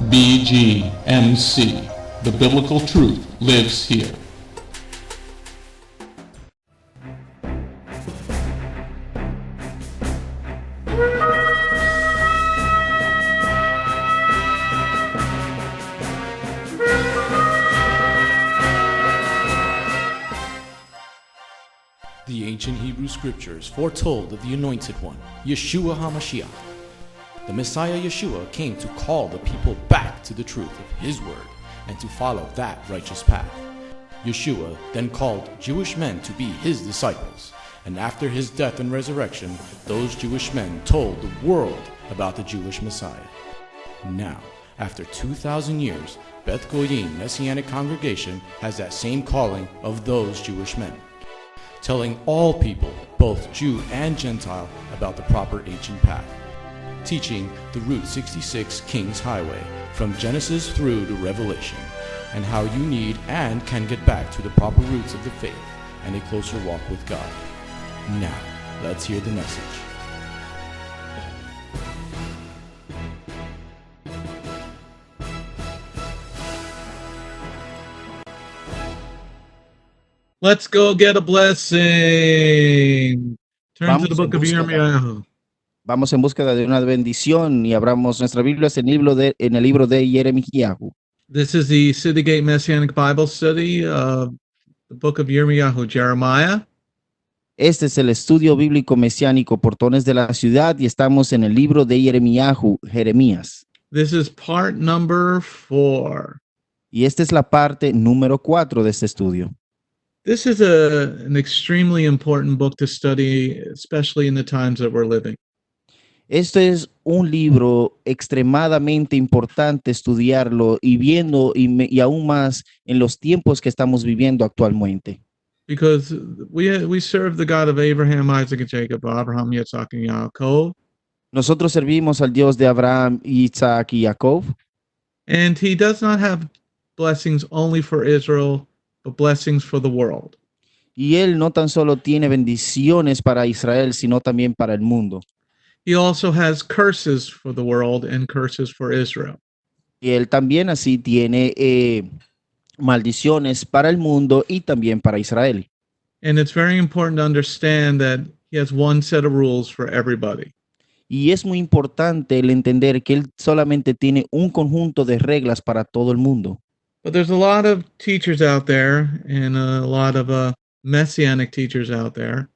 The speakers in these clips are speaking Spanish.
BGMC. The biblical truth lives here. The ancient Hebrew scriptures foretold of the Anointed One, Yeshua HaMashiach. The Messiah Yeshua came to call the people back to the truth of His word and to follow that righteous path. Yeshua then called Jewish men to be His disciples, and after His death and resurrection, those Jewish men told the world about the Jewish Messiah. Now, after 2,000 years, Beth Goyim Messianic Congregation has that same calling of those Jewish men, telling all people, both Jew and Gentile, about the proper ancient path, teaching the Route 66 King's Highway from Genesis through to Revelation, and how you need and can get back to the proper roots of the faith and a closer walk with God. Now, let's hear the message. Let's go get a blessing. Turn to the book of Yirmiyahu. Vamos en búsqueda de una bendición y abramos nuestra Biblia en el libro de Yirmiyahu. This is the City Gate Messianic Bible Study of the book of Yirmiyahu, Jeremiah. Este es el estudio bíblico mesiánico Portones de la Ciudad y estamos en el libro de Yirmiyahu, Jeremías. This is part number 4. Y esta es la parte número 4 de este estudio. This is an extremely important book to study, especially in the times that we're living. Este es un libro extremadamente importante estudiarlo y viendo y aún más en los tiempos que estamos viviendo actualmente. Because we serve the God of Abraham, Isaac, and Jacob, Abraham, Yitzhak, and Yaakov. Nosotros servimos al Dios de Abraham, Isaac y Jacob. And He does not have blessings only for Israel, but blessings for the world. Y Él no tan solo tiene bendiciones para Israel, sino también para el mundo. He also has curses for the world and curses for Israel. Y Él también así tiene maldiciones para el mundo y también para Israel. And it's very important to understand that He has one set of rules for everybody. Y es muy importante el entender que Él solamente tiene un conjunto de reglas para todo el mundo. But there's a lot of teachers out there and a lot of messianic teachers out there.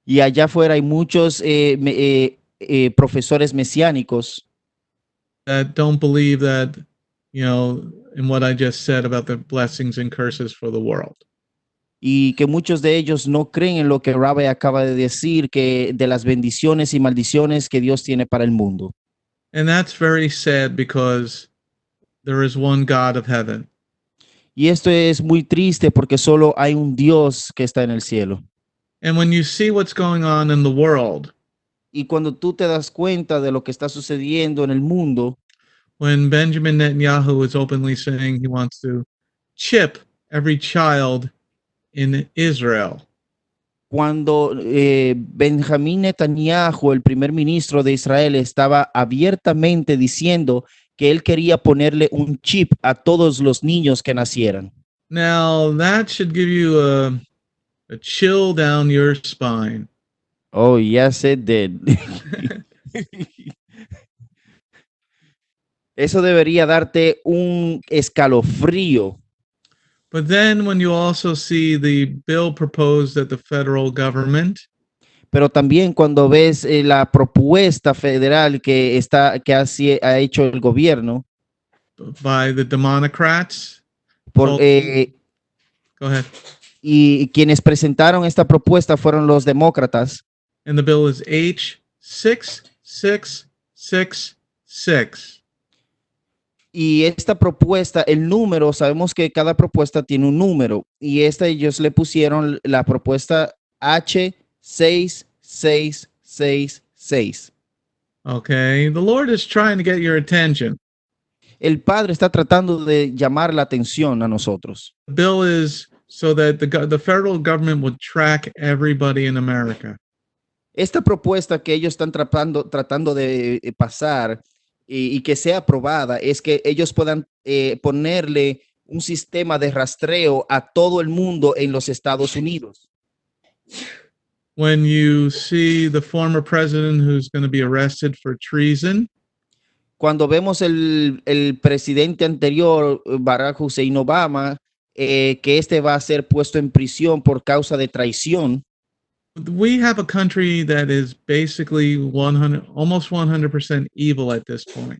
Y allá afuera hay muchos profesores mesiánicos that don't believe that, in what I just said about the blessings and curses for the world. y que muchos de ellos no creen en lo que Rabbi acaba de decir, que de las bendiciones y maldiciones que Dios tiene para el mundo. And that's very sad because there is one God of heaven. Y esto es muy triste porque solo hay un Dios que está en el cielo. And when you see what's going on in the world, y cuando tú te das cuenta de lo que está sucediendo en el mundo, when Benjamin Netanyahu is openly saying he wants to chip every child in Israel, cuando Benjamín Netanyahu, el primer ministro de Israel, estaba abiertamente diciendo que él quería ponerle un chip a todos los niños que nacieran. Now that should give you a chill down your spine. Oh, yes, it did. Eso debería darte un escalofrío. But then when you also see the bill proposed at the federal government, pero también cuando ves la propuesta federal que ha hecho el gobierno by the Democrats, go ahead. Y quienes presentaron esta propuesta fueron los demócratas. And the bill is H6666. Y esta propuesta, el número, sabemos que cada propuesta tiene un número, y ellos le pusieron la propuesta H6666. Okay, the Lord is trying to get your attention. El Padre está tratando de llamar la atención a nosotros. The bill is so that the federal government would track everybody in America. Esta propuesta que ellos están tratando de pasar y que sea aprobada es que ellos puedan ponerle un sistema de rastreo a todo el mundo en los Estados Unidos. When you see the former president who's going to be arrested for treason, Cuando vemos el presidente anterior, Barack Hussein Obama, que este va a ser puesto en prisión por causa de traición, we have a country that is basically 100, almost 100% evil at this point.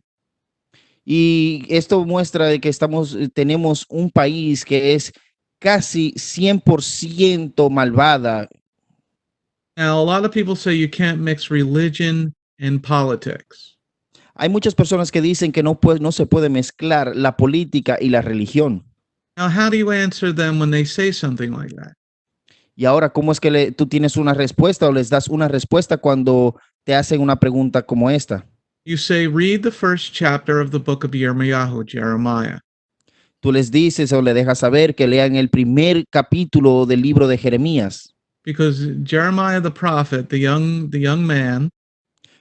y esto muestra de que tenemos un país que es casi 100% malvada. Now, a lot of people say you can't mix religion and politics. Hay muchas personas que dicen que no se puede mezclar la política y la religión. Now, how do you answer them when they say something like that? Y ahora, ¿cómo es que tú tienes una respuesta o les das una respuesta cuando te hacen una pregunta como esta? You say, read the first chapter of the book of Jeremiah. Tú les dices o le dejas saber que lean el primer capítulo del libro de Jeremías. Because Jeremiah the prophet, the young man,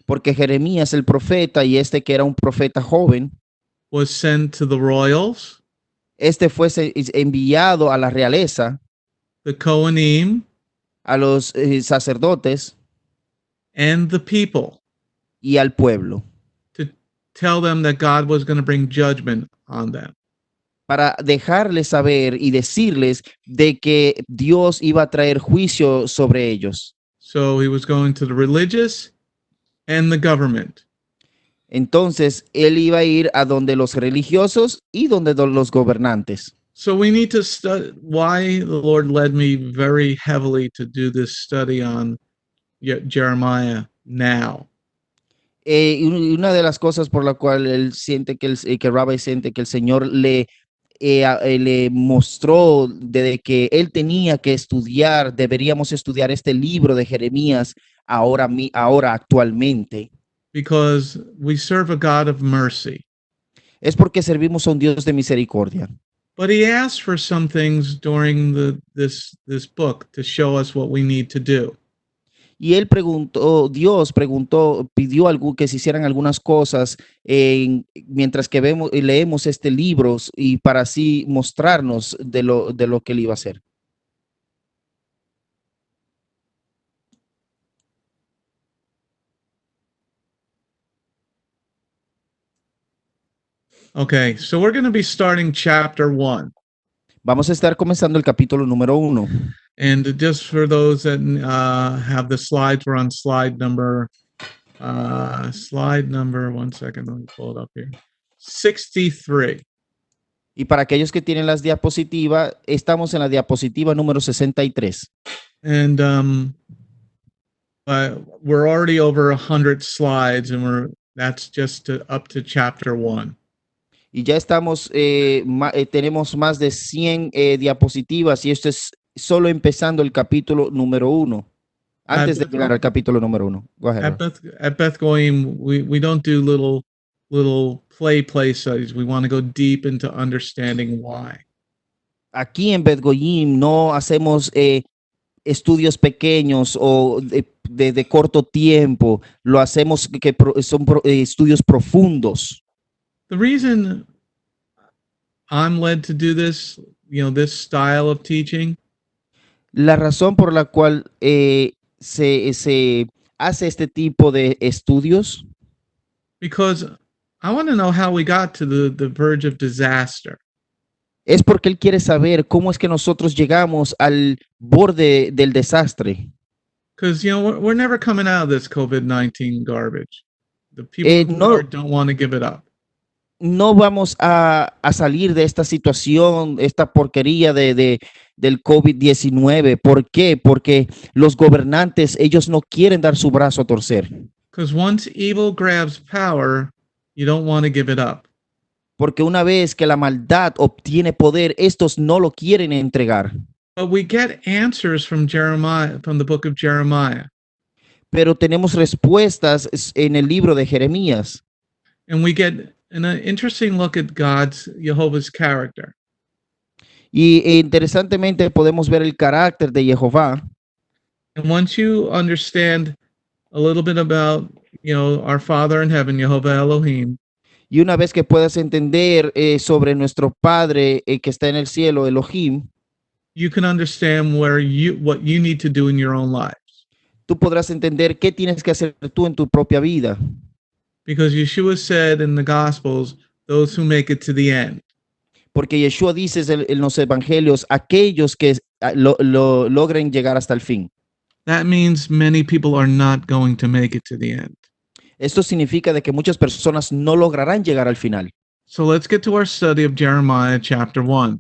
Porque Jeremías el profeta y este que era un profeta joven, was sent to the royals, este fue enviado a la realeza, the Kohanim, a los sacerdotes and the people y al pueblo, to tell them that God was going to bring judgment on them. para dejarles saber y decirles de que Dios iba a traer juicio sobre ellos. So he was going to the religious and the government. Entonces, él iba a ir a donde los religiosos y donde los gobernantes. So we need to study why the Lord led me very heavily to do this study on Jeremiah now. Y una de las cosas por la cual él siente que Rabbi siente que el Señor le mostró de que él tenía que estudiar, deberíamos estudiar este libro de Jeremías ahora actualmente. Because we serve a God of mercy. Es porque servimos a un Dios de misericordia. But he asked for some things during this book to show us what we need to do. Y él pidió algo que se hicieran algunas cosas mientras que leemos este libro y para así mostrarnos de lo que él iba a hacer. Okay, so we're going to be starting chapter 1. Vamos a estar comenzando el capítulo número 1. And just for those that have the slides, we're on slide number, one second, let me pull it up here, 63. Y para aquellos que tienen las diapositivas, estamos en la diapositiva número 63. And we're already over 100 slides, and that's just up to chapter 1. Y ya tenemos más de 100 diapositivas y esto es solo empezando el capítulo número 1. Antes de llegar al capítulo número 1. Go ahead. At Beth Goyim, we don't do little play studies. We want to go deep into understanding why. Aquí en Beth Goyim no hacemos estudios pequeños o de corto tiempo. Lo hacemos que son estudios profundos. The reason I'm led to do this, this style of teaching, la razón por la cual se hace este tipo de estudios, because I want to know how we got to the verge of disaster. Es porque él quiere saber cómo es que nosotros llegamos al borde del desastre. Because we're never coming out of this COVID-19 garbage. The people don't want to give it up. No vamos a salir de esta situación, esta porquería del COVID-19. ¿Por qué? Porque los gobernantes, ellos no quieren dar su brazo a torcer. Because once evil grabs power, you don't want to give it up. Porque una vez que la maldad obtiene poder, estos no lo quieren entregar. But we get answers from Jeremiah, from the book of Jeremiah. Pero tenemos respuestas en el libro de Jeremías. And we get an interesting look at Jehovah's character. Y interesantemente podemos ver el carácter de Jehová. And once you understand a little bit about, our Father in heaven, Jehovah Elohim. Y una vez que puedas entender sobre nuestro Padre que está en el cielo, Elohim, you can understand what you need to do in your own life. tú podrás entender qué tienes que hacer tú en tu propia vida. Because Yeshua said in the Gospels, those who make it to the end. Porque Yeshua dice en los evangelios, aquellos que logren llegar hasta el fin. That means many people are not going to make it to the end. Esto significa de que muchas personas no lograrán llegar al final. So let's get to our study of Jeremiah chapter 1.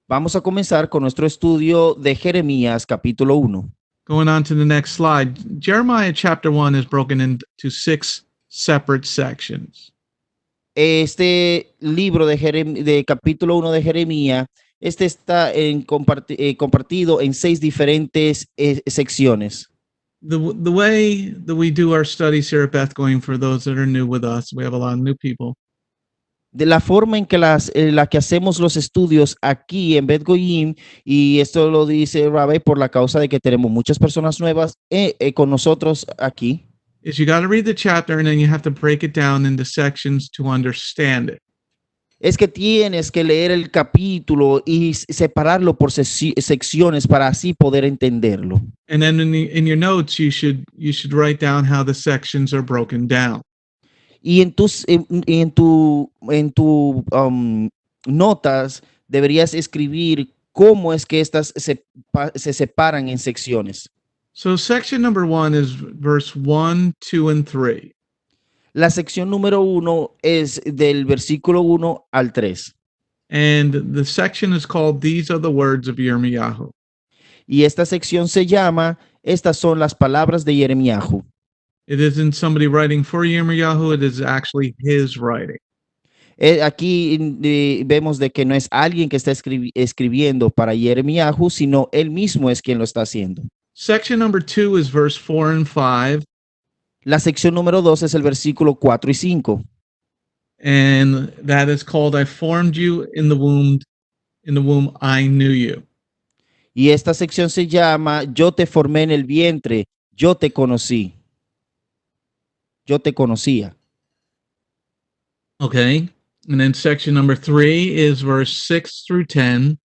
Vamos a comenzar con nuestro estudio de Jeremías capítulo 1. Going on to the next slide, Jeremiah chapter 1 is broken into 6 separate sections. Este libro de capítulo 1 de Jeremías, está compartido en 6 diferentes secciones. The way that we do our studies here at Beth Goyim, for those that are new with us, we have a lot of new people. De la forma en que la que hacemos los estudios aquí en Bet Goyim, y esto lo dice Rabbi por la causa de que tenemos muchas personas nuevas con nosotros aquí, Is you got to read the chapter and then you have to break it down into sections to understand it. es que tienes que leer el capítulo y separarlo por secciones para así poder entenderlo. And then in your notes, you should write down how the sections are broken down. Y en tu notas deberías escribir cómo es que estas se separan en secciones. So section number 1 is verse 1, 2, and 3. La sección número 1 es del versículo 1 al 3. And the section is called These Are the Words of Yirmiyahu. Y esta sección se llama Estas son las palabras de Jeremiahu. It isn't somebody writing for Yirmiyahu, it is actually his writing. Aquí vemos de que no es alguien que está escribiendo para Jeremiahu, sino él mismo es quien lo está haciendo. Section number 2 is verse 4 and 5. La sección número 2 es el versículo 4 y 5. And that is called I formed you in the womb I knew you. Y esta sección se llama Yo te formé en el vientre, yo te conocí. Yo te conocía. Okay. And then section number 3 is verse 6 through 10.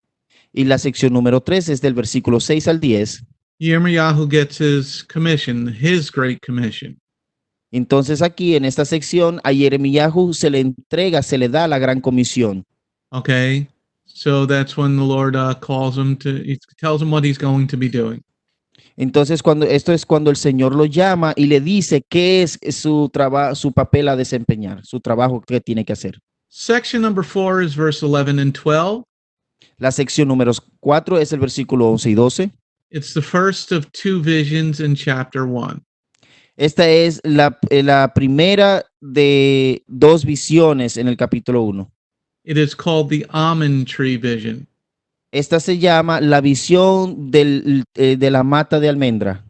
Y la sección número 3 es del versículo 6 al 10. Yirmiyahu gets his commission, his great commission. Entonces aquí en esta sección a Jeremiahu se le da la gran comisión. Okay. So that's when the Lord calls him he tells him what he's going to be doing. Entonces esto es cuando el Señor lo llama y le dice qué es su papel a desempeñar, su trabajo que tiene que hacer. Section number 4 is verse 11 and 12. La sección número 4 es el versículo 11 y 12. It's the first of 2 visions in chapter 1. Esta es la primera de 2 visiones en el capítulo 1. It is called the almond tree vision. Esta se llama la visión de la mata de almendra.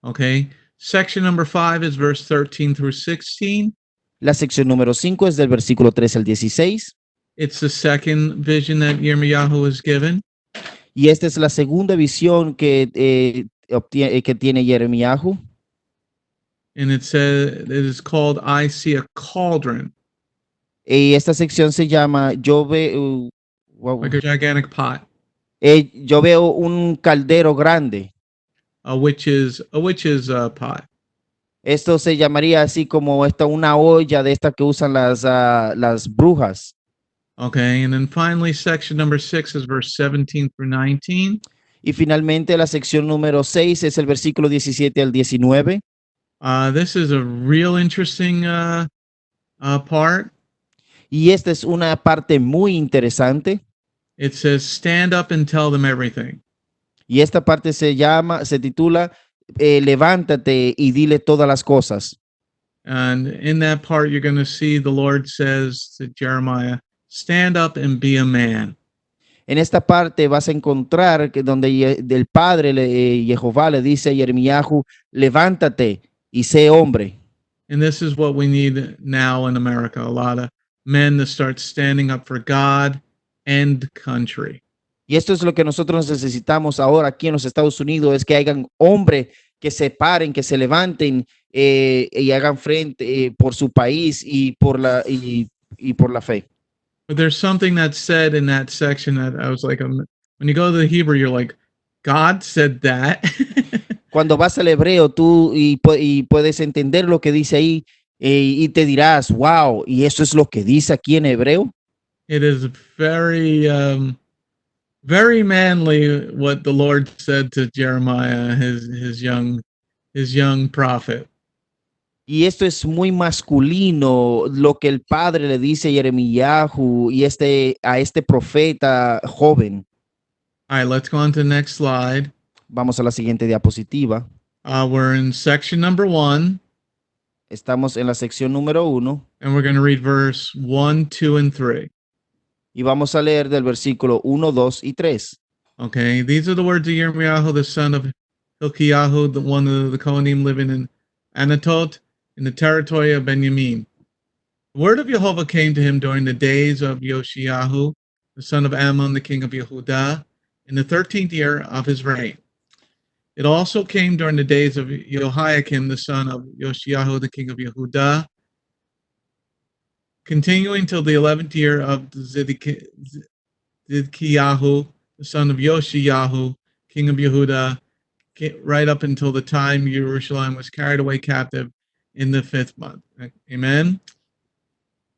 Okay. Section number 5 is verse 13 through 16. La sección número 5 es del versículo 13 al 16. It's the second vision that Yirmiyahu was given. Y esta es la segunda visión que tiene Jeremiahu. And it says it is called I see a cauldron, Y esta sección se llama Yo veo like a gigantic pot, yo veo un caldero grande. a witch's pot. Esto se llamaría así como una olla de esta que usan las brujas. Okay, and then finally section number 6 is verse 17 through 19. Y finalmente la sección número 6 es el versículo 17 al 19. This is a real interesting part. Y esta es una parte muy interesante. It says, stand up and tell them everything. Y esta parte se titula Levántate y dile todas las cosas. And in that part, you're going to see the Lord says to Jeremiah, stand up and be a man. En esta parte vas a encontrar que donde del Padre Jehová le dice a Jeremiahu, levántate y sé hombre. And this is what we need now in America. A lot of men to start standing up for God and country. Y esto es lo que nosotros necesitamos ahora aquí en los Estados Unidos, es que hayan hombres que se paren, que se levanten y hagan frente por su país y y por la fe. But there's something that's said in that section that I was like, when you go to the Hebrew, you're like, God said that. Cuando vas al hebreo, tú y puedes entender lo que dice ahí y te dirás, wow, y eso es lo que dice aquí en hebreo. It is very, very manly what the Lord said to Jeremiah, his young prophet. Y esto es muy masculino, lo que el padre le dice a Jeremiyahu y a este profeta joven. All right, let's go on to the next slide. Vamos a la siguiente diapositiva. We're in section number 1, Estamos en la sección número 1 and we're going to read verse 1, 2, and 3. y vamos a leer del versículo 1, 2 y 3. Okay, these are the words of Yirmiyahu, the son of Hilkiyahu, the one of the Kohanim living in Anatot, in the territory of Benjamin. The word of Jehovah came to him during the days of Yoshiyahu, the son of Ammon, the king of Yehudah, in the 13th year of his reign. It also came during the days of Jehoiakim, the son of Yoshiyahu, the king of Yehudah, continuing till the 11th year of Zidkiyahu, the son of Yoshiyahu, king of Yehudah, right up until the time Jerusalem was carried away captive in the 5th month. Amen.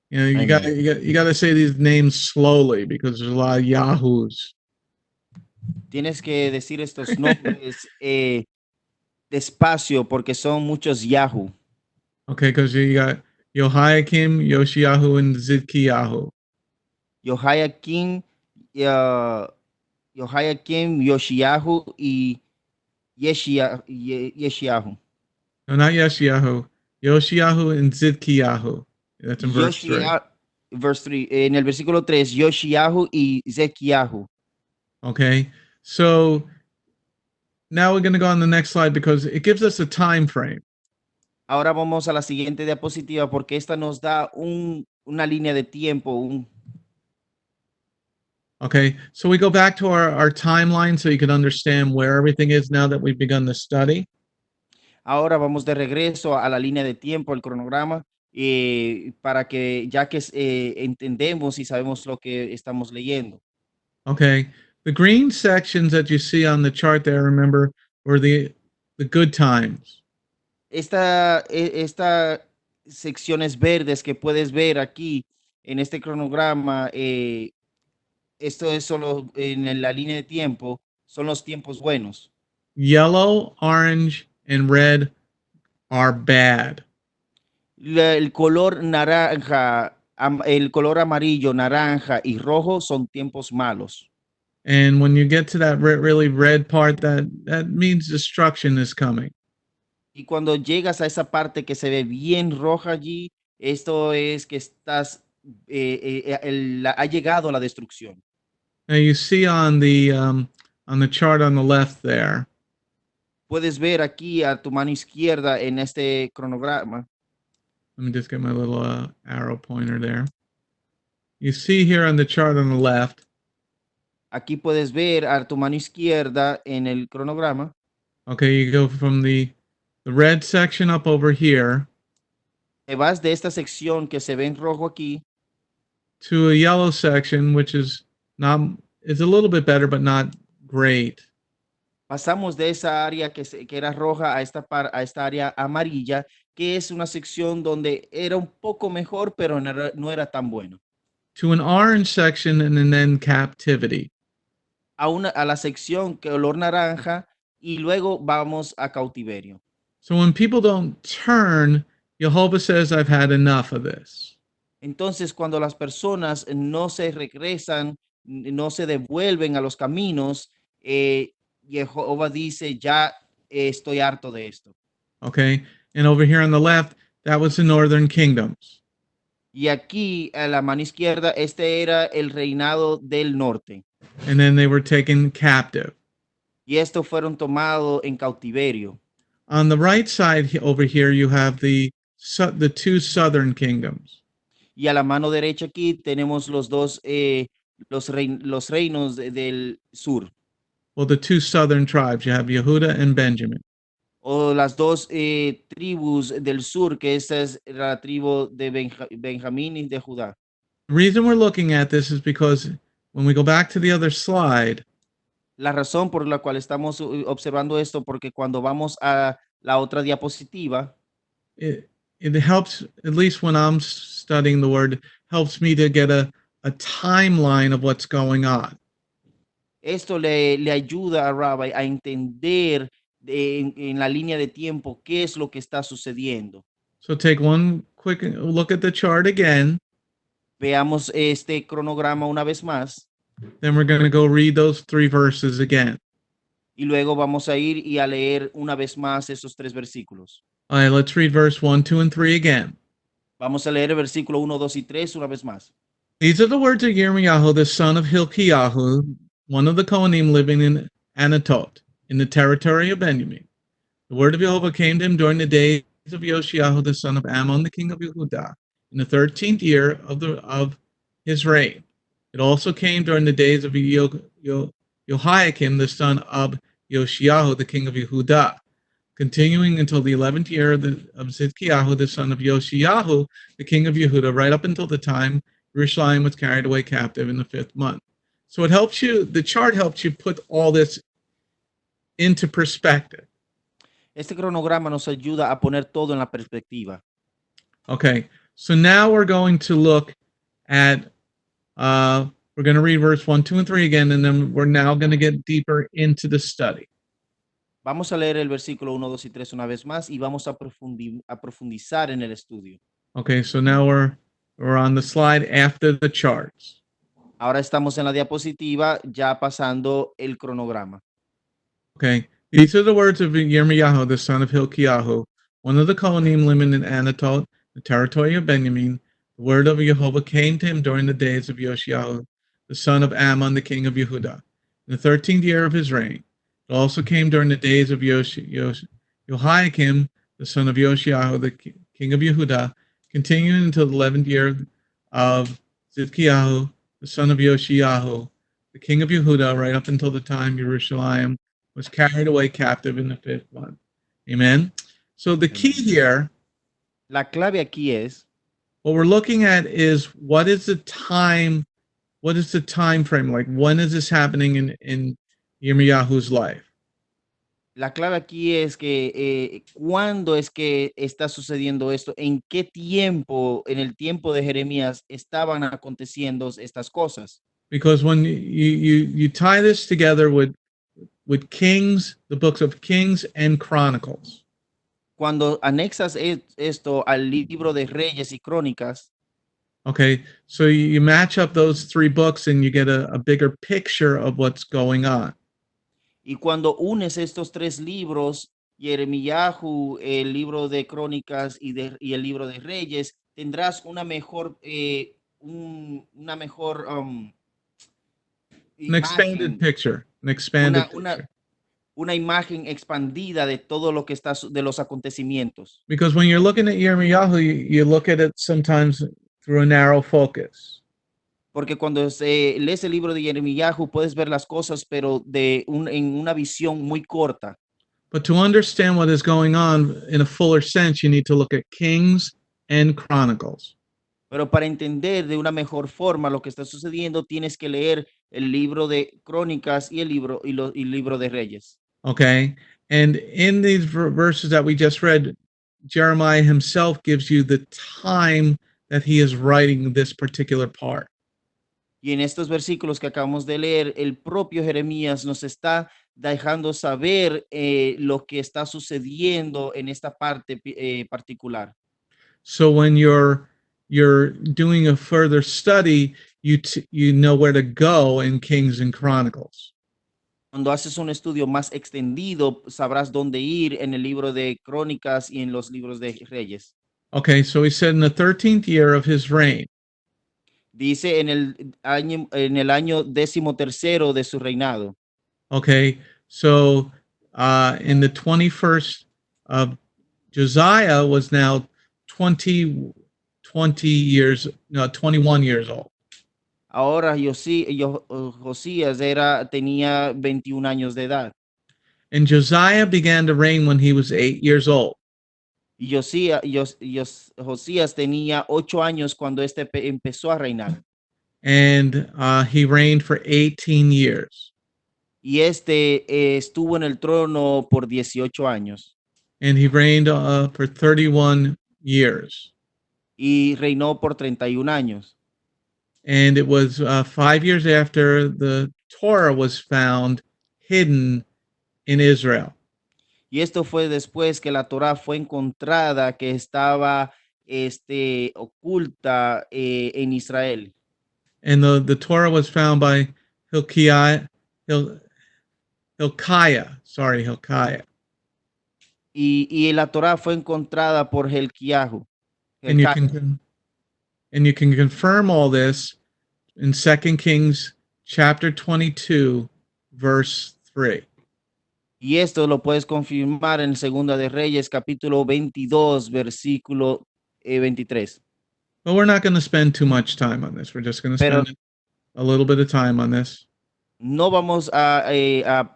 You know, you got to say these names slowly because there's a lot of yahoos. Tienes que decir estos nombres despacio porque son muchos Yahoo. Okay, because you got Jehoiakim, Yoshiyahu, and Zidkiyahu. Jehoiakim, Yoshiyahu y Yeshiyahu. No, not Yeshiyahu. Yoshiyahu and Zidkiyahu. That's in verse 3. Verse 3. En el versículo 3, Yoshiyahu y Zekiyahu. Okay, so now we're going to go on the next slide because it gives us a time frame. Ahora vamos a la siguiente diapositiva porque esta nos da una línea de tiempo. Okay, so we go back to our timeline so you can understand where everything is now that we've begun the study. Ahora vamos de regreso a la línea de tiempo, el cronograma, para que ya que entendemos y sabemos lo que estamos leyendo. Okay, the green sections that you see on the chart there, remember, were the good times. Estas secciones verdes que puedes ver aquí en este cronograma, esto es solo en la línea de tiempo, son los tiempos buenos. Yellow, orange, and red are bad. El color naranja, el color amarillo, naranja y rojo son tiempos malos. And when you get to that really red part, that means destruction is coming. Y cuando llegas a esa parte que se ve bien roja allí, esto es que estás, ha llegado la destrucción. Now you see on the chart on the left there. Puedes ver aquí a tu mano izquierda en este cronograma. Let me just get my little arrow pointer there. You see here on the chart on the left. Aquí puedes ver a tu mano izquierda en el cronograma. Okay, you go from the red section up over here. Te vas de esta sección que se ve en rojo aquí. To a yellow section, which is a little bit better, but not great. Pasamos de esa área que era roja a esta área amarilla, que es una sección donde era un poco mejor, pero no era tan bueno. To an orange section and then captivity. A la sección que olor naranja y luego vamos a cautiverio. So when people don't turn, Jehovah says, I've had enough of this. Entonces, cuando las personas no se regresan, no se devuelven a los caminos, Jehová dice, ya estoy harto de esto. Okay, and over here on the left, that was the northern kingdoms. Y aquí, a la mano izquierda, este era el reinado del norte. And then they were taken captive. Y estos fueron tomados en cautiverio. On the right side over here, you have the two southern kingdoms. Y a la mano derecha aquí tenemos los dos, los reinos del sur. Well, the two southern tribes, you have Yehuda and Benjamin. o las dos tribus del sur, que esa es la tribu de Benjamín y de Judá. The reason we're looking at this is because when we go back to the other slide, La razón por la cual estamos observando esto, porque cuando vamos a la otra diapositiva, it helps, at least when I'm studying the word, helps me to get a timeline of what's going on. esto le ayuda a Rabbi a entender en la línea de tiempo qué es lo que está sucediendo. So take one quick look at the chart again. Veamos este cronograma una vez más Then we're going to go read those 3 verses again. y luego vamos a ir y a leer una vez más esos 3 versículos. All right, let's read verse 1, 2, and 3 again. Vamos a leer el versículo 1, 2 y 3 una vez más. These are the words of Yirmiyahu, the son of Hilkiyahu, one of the Kohanim living in Anatot, in the territory of Benjamin. The word of Jehovah came to him during the days of Yoshiyahu, the son of Ammon, the king of Yehudah, in the 13th year of his reign. It also came during the days of Jehoiakim, the son of Yoshiyahu, the king of Yehudah, continuing until the 11th year of Zidkiyahu, the son of Yoshiyahu, the king of Yehudah, right up until the time Jerusalem was carried away captive in the 5th month. So it helps you, the chart helps you put all this into perspective. Este cronograma nos ayuda a poner todo en la perspectiva. Okay, so now we're going to look at, we're going to read verse 1, 2, and 3 again, and then we're now going to get deeper into the study. Vamos a leer el versículo 1, 2 y 3 una vez más y vamos a profundizar en el estudio. Okay, so now we're on the slide after the charts. Ahora estamos en la diapositiva ya pasando el cronograma. Okay, these are the words of Yirmiyahu, the son of Hilkiyahu, one of the Kohanim living in Anatot, the territory of Benjamin. The word of Jehovah came to him during the days of Yoshiyahu, the son of Ammon, the king of Yehudah, in the 13th year of his reign. It also came during the days of Jehoiakim, the son of Yoshiyahu, the king of Yehudah, continuing until the 11th year of Zidkiyahu, the son of Yoshiyahu, the king of Yehudah, right up until the time Jerusalem was carried away captive in the 5th month. Amen. So the key here, La clave aquí es, what we're looking at is what is the time frame? Like, when is this happening in Yirmiyahu's life? la clave aquí es que cuándo es que está sucediendo esto, en qué tiempo, en el tiempo de Jeremías estaban aconteciendo estas cosas. Because when you tie this together with Kings, the books of Kings and Chronicles, Cuando anexas esto al libro de Reyes y Crónicas, okay, so you match up those 3 books and you get a bigger picture of what's going on. y cuando unes estos 3 libros, Jeremiyahu, el libro de Crónicas y el libro de Reyes, tendrás una mejor An expanded picture. una imagen expandida de todo lo que está de los acontecimientos. Because when you're looking at Yirmiyahu, you look at it sometimes through a narrow focus. Porque cuando lees el libro de Jeremiyahu puedes ver las cosas, pero en una visión muy corta. But to understand what is going on in a fuller sense, you need to look at Kings and Chronicles. Pero para entender de una mejor forma lo que está sucediendo, tienes que leer el libro de Crónicas y el libro de Reyes. Okay, and in these verses that we just read, Jeremiah himself gives you the time that he is writing this particular part. Y en estos versículos que acabamos de leer, el propio Jeremías nos está dejando saber lo que está sucediendo en esta parte particular. So when you're doing a further study, you know where to go in Kings and Chronicles. Cuando haces un estudio más extendido, sabrás dónde ir en el libro de Crónicas y en los libros de Reyes. Okay, so he said in the 13th year of his reign. Dice en el año 13º de su reinado. Okay, so in the 21st of Josiah was now 21 years old. Ahora Josías tenía 21 años de edad. And Josiah began to reign when he was 8 years old. Y Josías tenía 8 años cuando empezó a reinar. And he reigned for 18 years. Y estuvo en el trono por 18 años. And he reigned for 31 years. Y reinó por 31 años. And it was 5 years after the Torah was found hidden in Israel. Y esto fue después que la Torá fue encontrada, que estaba oculta en Israel. And the Torah was found by Hilkiah. Y la Torá fue encontrada por Hilkiah. And you can confirm all this in 2 Kings chapter 22, verse 3. Y esto lo puedes confirmar en Segunda de Reyes, capítulo 22, versículo 23. But we're not going to spend too much time on this. We're just going to spend a little bit of time on this. No vamos a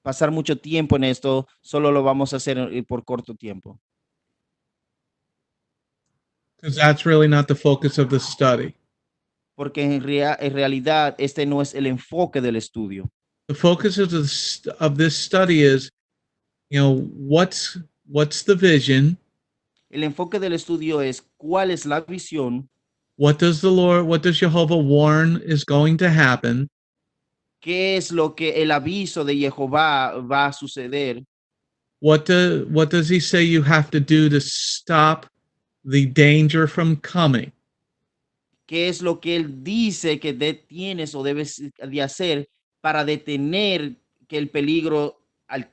pasar mucho tiempo en esto, solo lo vamos a hacer por corto tiempo. Because that's really not the focus of the study. Porque en realidad este no es el enfoque del estudio. The focus of this study is, what's the vision? El enfoque del estudio es cuál es la visión. What does Jehovah warn is going to happen? ¿Qué es lo que el aviso de Jehová va a suceder? What does he say you have to do to stop the danger from coming? ¿Qué es lo que él dice que tienes o debes de hacer para detener que el peligro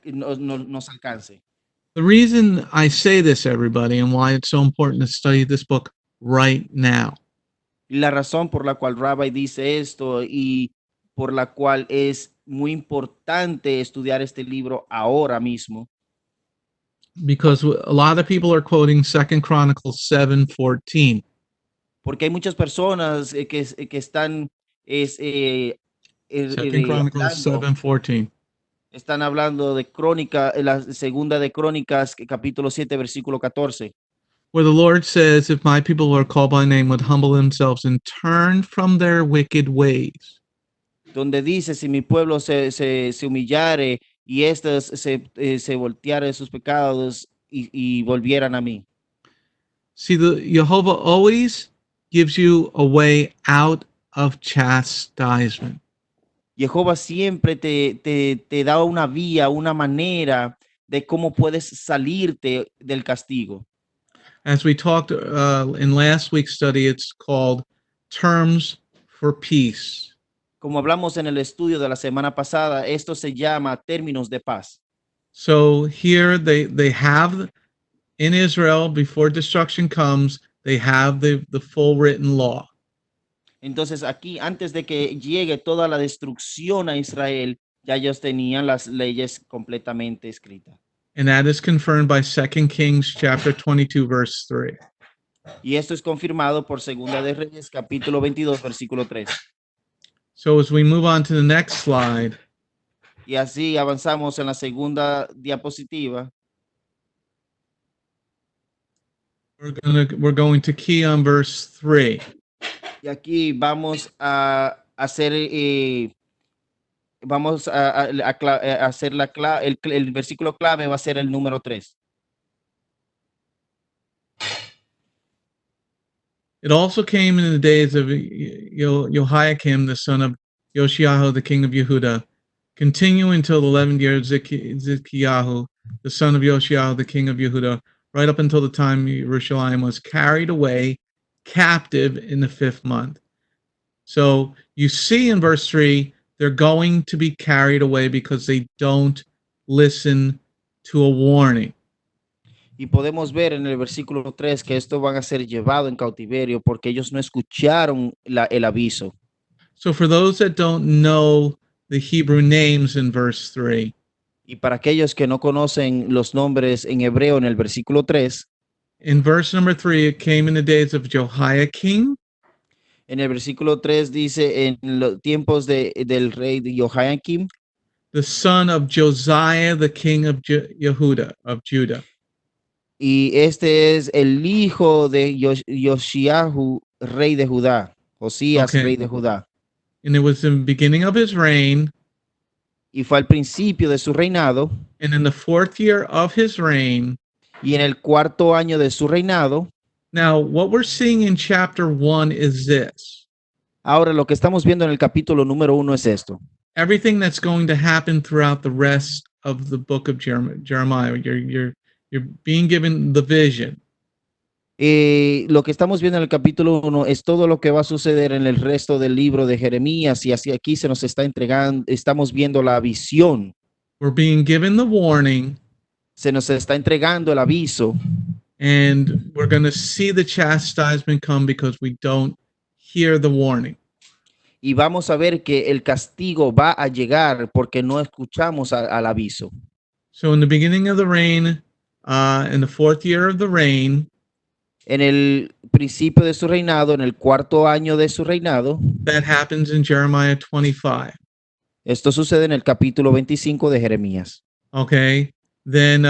nos alcance? The reason I say this, everybody, and why it's so important to study this book right now. La razón por la cual Rabbi dice esto y por la cual es muy importante estudiar este libro ahora mismo. Because a lot of people are quoting 2 Chronicles 7:14. Porque hay muchas personas que están 2 Chronicles 7:14. Están hablando de la segunda de Crónicas, capítulo 7, versículo 14. Where the Lord says, if my people who are called by name would humble themselves and turn from their wicked ways. Donde dice, si mi pueblo se humillare y estos se volteara de sus pecados y volvieran a mí. See, the Jehovah always gives you a way out of chastisement. Jehová siempre te da una vía, una manera de cómo puedes salirte del castigo. As we talked in last week's study, it's called Terms for Peace. Como hablamos en el estudio de la semana pasada, esto se llama términos de paz. So here they have in Israel, before destruction comes, they have the full written law. Entonces aquí, antes de que llegue toda la destrucción a Israel, ya ellos tenían las leyes completamente escritas. And that is confirmed by 2 Kings chapter 22, verse 3. Y esto es confirmado por Segunda de Reyes, capítulo 22, versículo 3. So as we move on to the next slide. Y así avanzamos en la segunda diapositiva. We're going to key on verse 3. Y aquí vamos a hacer hacer el versículo clave va a ser el número 3. It also came in the days of Jehoiakim, the son of Yoshiahu, the king of Yehuda, continue until the 11th year of Zidkiyahu, the son of Yoshiahu, the king of Yehuda, right up until the time Jerusalem was carried away captive in the 5th month. So you see in verse 3, they're going to be carried away because they don't listen to a warning. Y podemos ver en el versículo 3 que estos van a ser llevados en cautiverio porque ellos no escucharon el aviso. So for those that don't know the Hebrew names in verse 3. Y para aquellos que no conocen los nombres en hebreo en el versículo 3. In verse number 3, it came in the days of Jehoiakim. En el versículo 3 dice en los tiempos del rey de Jehoiakim. the son of Josiah, the king of Judah. Y este es el hijo de Yoshiahu, rey de Judá. Josías, Okay. rey de Judá. And it was in the beginning of his reign, Y fue al principio de su reinado. and in the 4th year of his reign. Y en el 4º año de su reinado. Now, what we're seeing in chapter 1 is this. Ahora lo que estamos viendo en el capítulo número 1 es esto. Everything that's going to happen throughout the rest of the book of Jeremiah. You're being given the vision. Lo que estamos viendo en el capítulo 1 es todo lo que va a suceder en el resto del libro de Jeremías, y así aquí se nos está entregando, estamos viendo la visión. We're being given the warning, Se nos está entregando el aviso, and we're going to see the chastisement come because we don't hear the warning. y vamos a ver que el castigo va a llegar porque no escuchamos al aviso. So in the beginning of the reign, in the 4th year of the reign, En el principio de su reinado, en el 4º año de su reinado, that happens in Jeremiah 25. esto sucede en el capítulo 25 de Jeremías. Okay. Then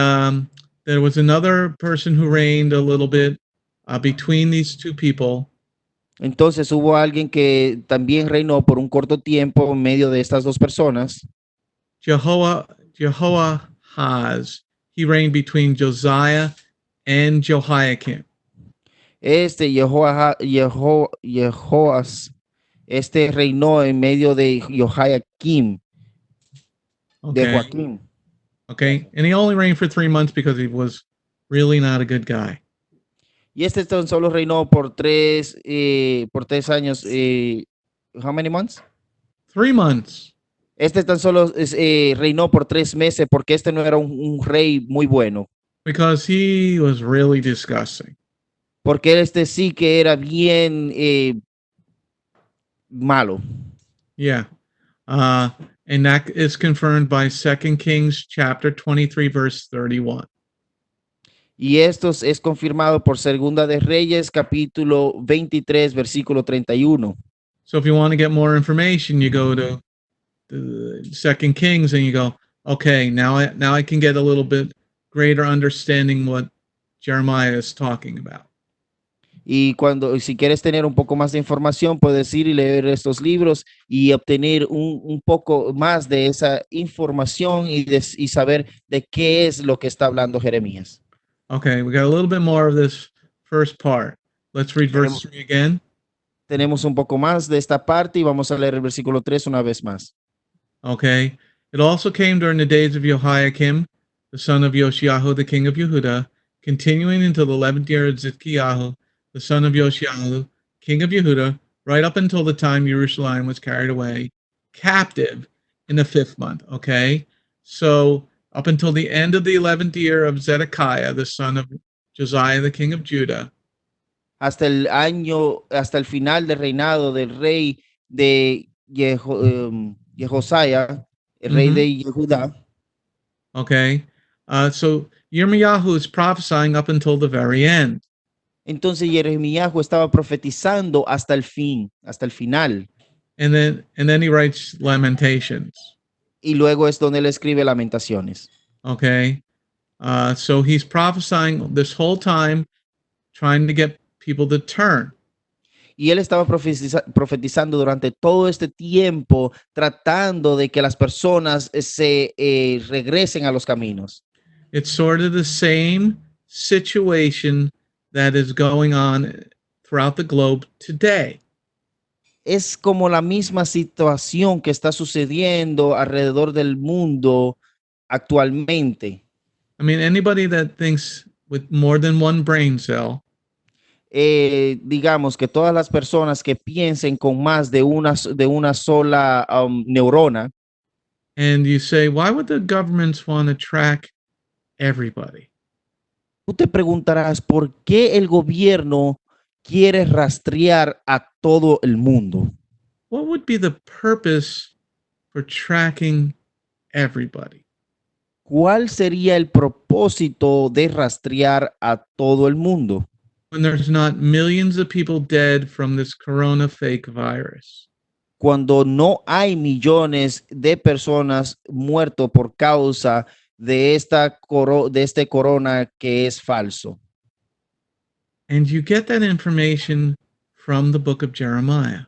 there was another person who reigned a little bit between these two people. Entonces hubo alguien que también reinó por un corto tiempo en medio de estas dos personas. Jehoahaz. He reigned between Josiah and Jehoiakim. Jehoas, este reinó en medio de Jehoiakim, de Okay. Joaquín. Okay. And he only reigned for 3 months because he was really not a good guy. Y este tan solo reinó por tres años. How many months? 3 months. Este tan solo reinó por 3 meses porque este no era un rey muy bueno. Because he was really disgusting. Porque este sí que era bien malo. Yeah. And that is confirmed by 2 Kings chapter 23, verse 31. Y esto es confirmado por Segunda de Reyes, capítulo 23, versículo 31. So if you want to get more information, you go to the 2 Kings and you go, okay, now I can get a little bit greater understanding what Jeremiah is talking about. Y si quieres tener un poco más de información, puedes ir y leer estos libros y obtener un poco más de esa información y saber de qué es lo que está hablando Jeremías. Okay, we got a little bit more of this first part. Let's read verse 3 again. Tenemos un poco más de esta parte y vamos a leer el versículo 3 una vez más. Okay. It also came during the days of Jehoiakim, the son of Yoshiahu, the king of Yehuda, continuing until the 11th year of Zidkiyahu, the son of Yoshiahu, king of Yehuda, right up until the time Jerusalem was carried away captive in the 5th month. Okay. So up until the end of the 11th year of Zedekiah, the son of Josiah, the king of Judah. Hasta el final del reinado del rey de Josiah, el rey de Judá. Okay. So Yirmiyahu is prophesying up until the very end. Entonces Jeremías estaba profetizando hasta el final. And then he writes Lamentations. Y luego es donde él escribe Lamentaciones. Okay. So he's prophesying this whole time, trying to get people to turn. Y él estaba profetizando durante todo este tiempo, tratando de que las personas se regresen a los caminos. It's sort of the same situation that is going on throughout the globe today. Es como la misma situación que está sucediendo alrededor del mundo actualmente. I mean, anybody that thinks with more than one brain cell, digamos que todas las personas que piensen con más de una sola neurona, and you say, why would the governments want to track everybody? tú te preguntarás por qué el gobierno quiere rastrear a todo el mundo. What would be the purpose for tracking everybody? ¿Cuál sería el propósito de rastrear a todo el mundo? When there's not millions of people dead from this corona fake virus. cuando no hay millones de personas muertos por causa de de este corona que es falso. And you get that information from the book of Jeremiah,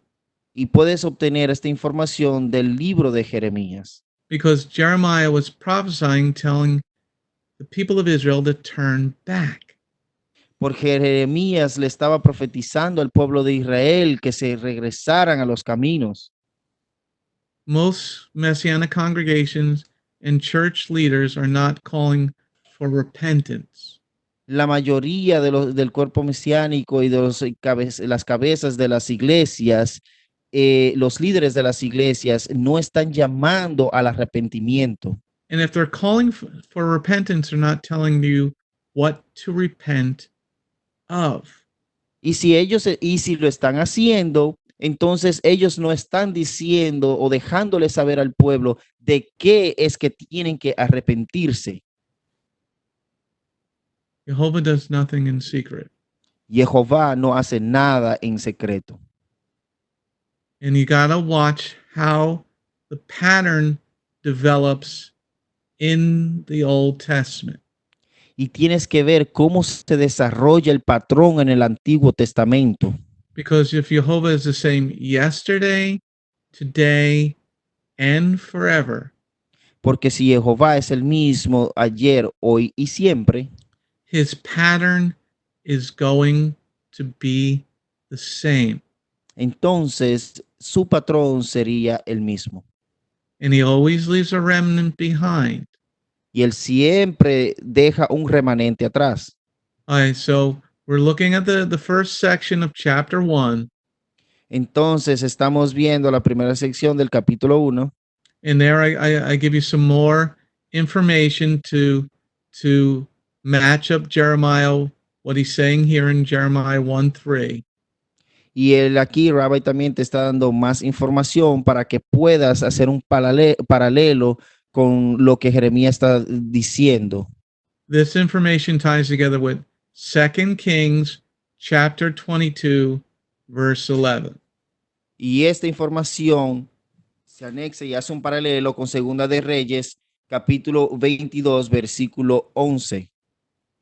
Y puedes obtener esta información del libro de Jeremías, because Jeremiah was prophesying, telling the people of Israel to turn back. porque Jeremías le estaba profetizando al pueblo de Israel que se regresaran a los caminos. Most Messianic congregations and church leaders are not calling for repentance. La mayoría del cuerpo mesiánico y de las cabezas de las iglesias, los líderes de las iglesias no están llamando al arrepentimiento. And if they're calling for repentance, they're not telling you what to repent of. Y si lo están haciendo, entonces ellos no están diciendo o dejándole saber al pueblo de qué es que tienen que arrepentirse. Jehovah does nothing in secret. Jehová no hace nada en secreto. And you got to watch how the pattern develops in the Old Testament. Y tienes que ver cómo se desarrolla el patrón en el Antiguo Testamento. Because if Jehovah is the same yesterday, today, and forever, Porque si Jehová es el mismo ayer, hoy y siempre, his pattern is going to be the same. entonces su patrón sería el mismo. And he always leaves a remnant behind. Y él siempre deja un remanente atrás. All right, so we're looking at the first section of chapter 1. Entonces estamos viendo la primera sección del capítulo 1. And there I give you some more information to match up Jeremiah, what he's saying here in Jeremiah 1:3. Y él aquí, Rabbi, también te está dando más información para que puedas hacer un paralelo con lo que Jeremías está diciendo. This information ties together with 2 Kings chapter 22, verse 11. Y esta información se anexa y hace un paralelo con Segunda de Reyes, capítulo 22, versículo 11.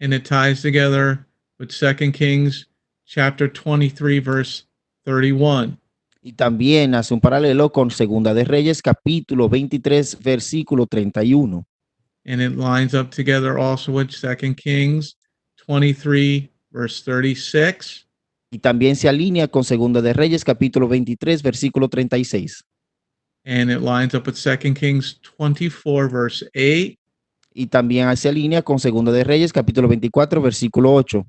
And it ties together with 2 Kings chapter 23, verse 31. Y también hace un paralelo con Segunda de Reyes, capítulo 23, versículo 31. And it lines up together also with 2 Kings 23, verse 36. Y también se alinea con Segunda de Reyes, capítulo 23, versículo 36. And it lines up with 2 Kings 24, verse 8. Y también se alinea con Segunda de Reyes, capítulo 24, versículo 8.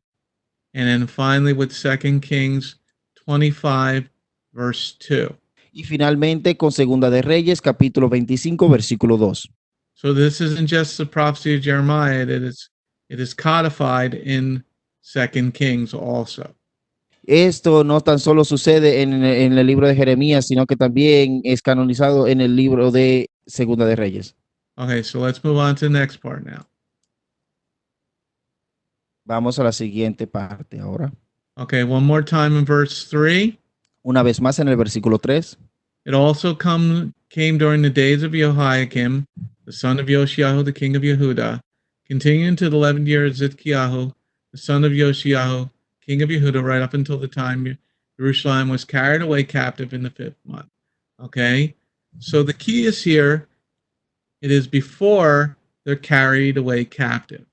And then finally with 2 Kings 25, verse 2. Y finalmente con Segunda de Reyes, capítulo 25, versículo 2. So this isn't just the prophecy of Jeremiah, it is codified in 2 Kings also. Esto no tan solo sucede en el libro de Jeremías, sino que también es canonizado en el libro de Segunda de Reyes. Okay, so let's move on to the next part now. Vamos a la siguiente parte ahora. Okay, one more time in verse 3. Una vez más en el versículo 3. It also came during the days of Jehoiakim, the son of Yoshiahu, the king of Yehuda, continuing to the 11th year of Zidkiyahu, the son of Yoshiahu, king of Yehuda, right up until the time Jerusalem was carried away captive in the 5th month. Okay, so the key is here. It is before they're carried away captive.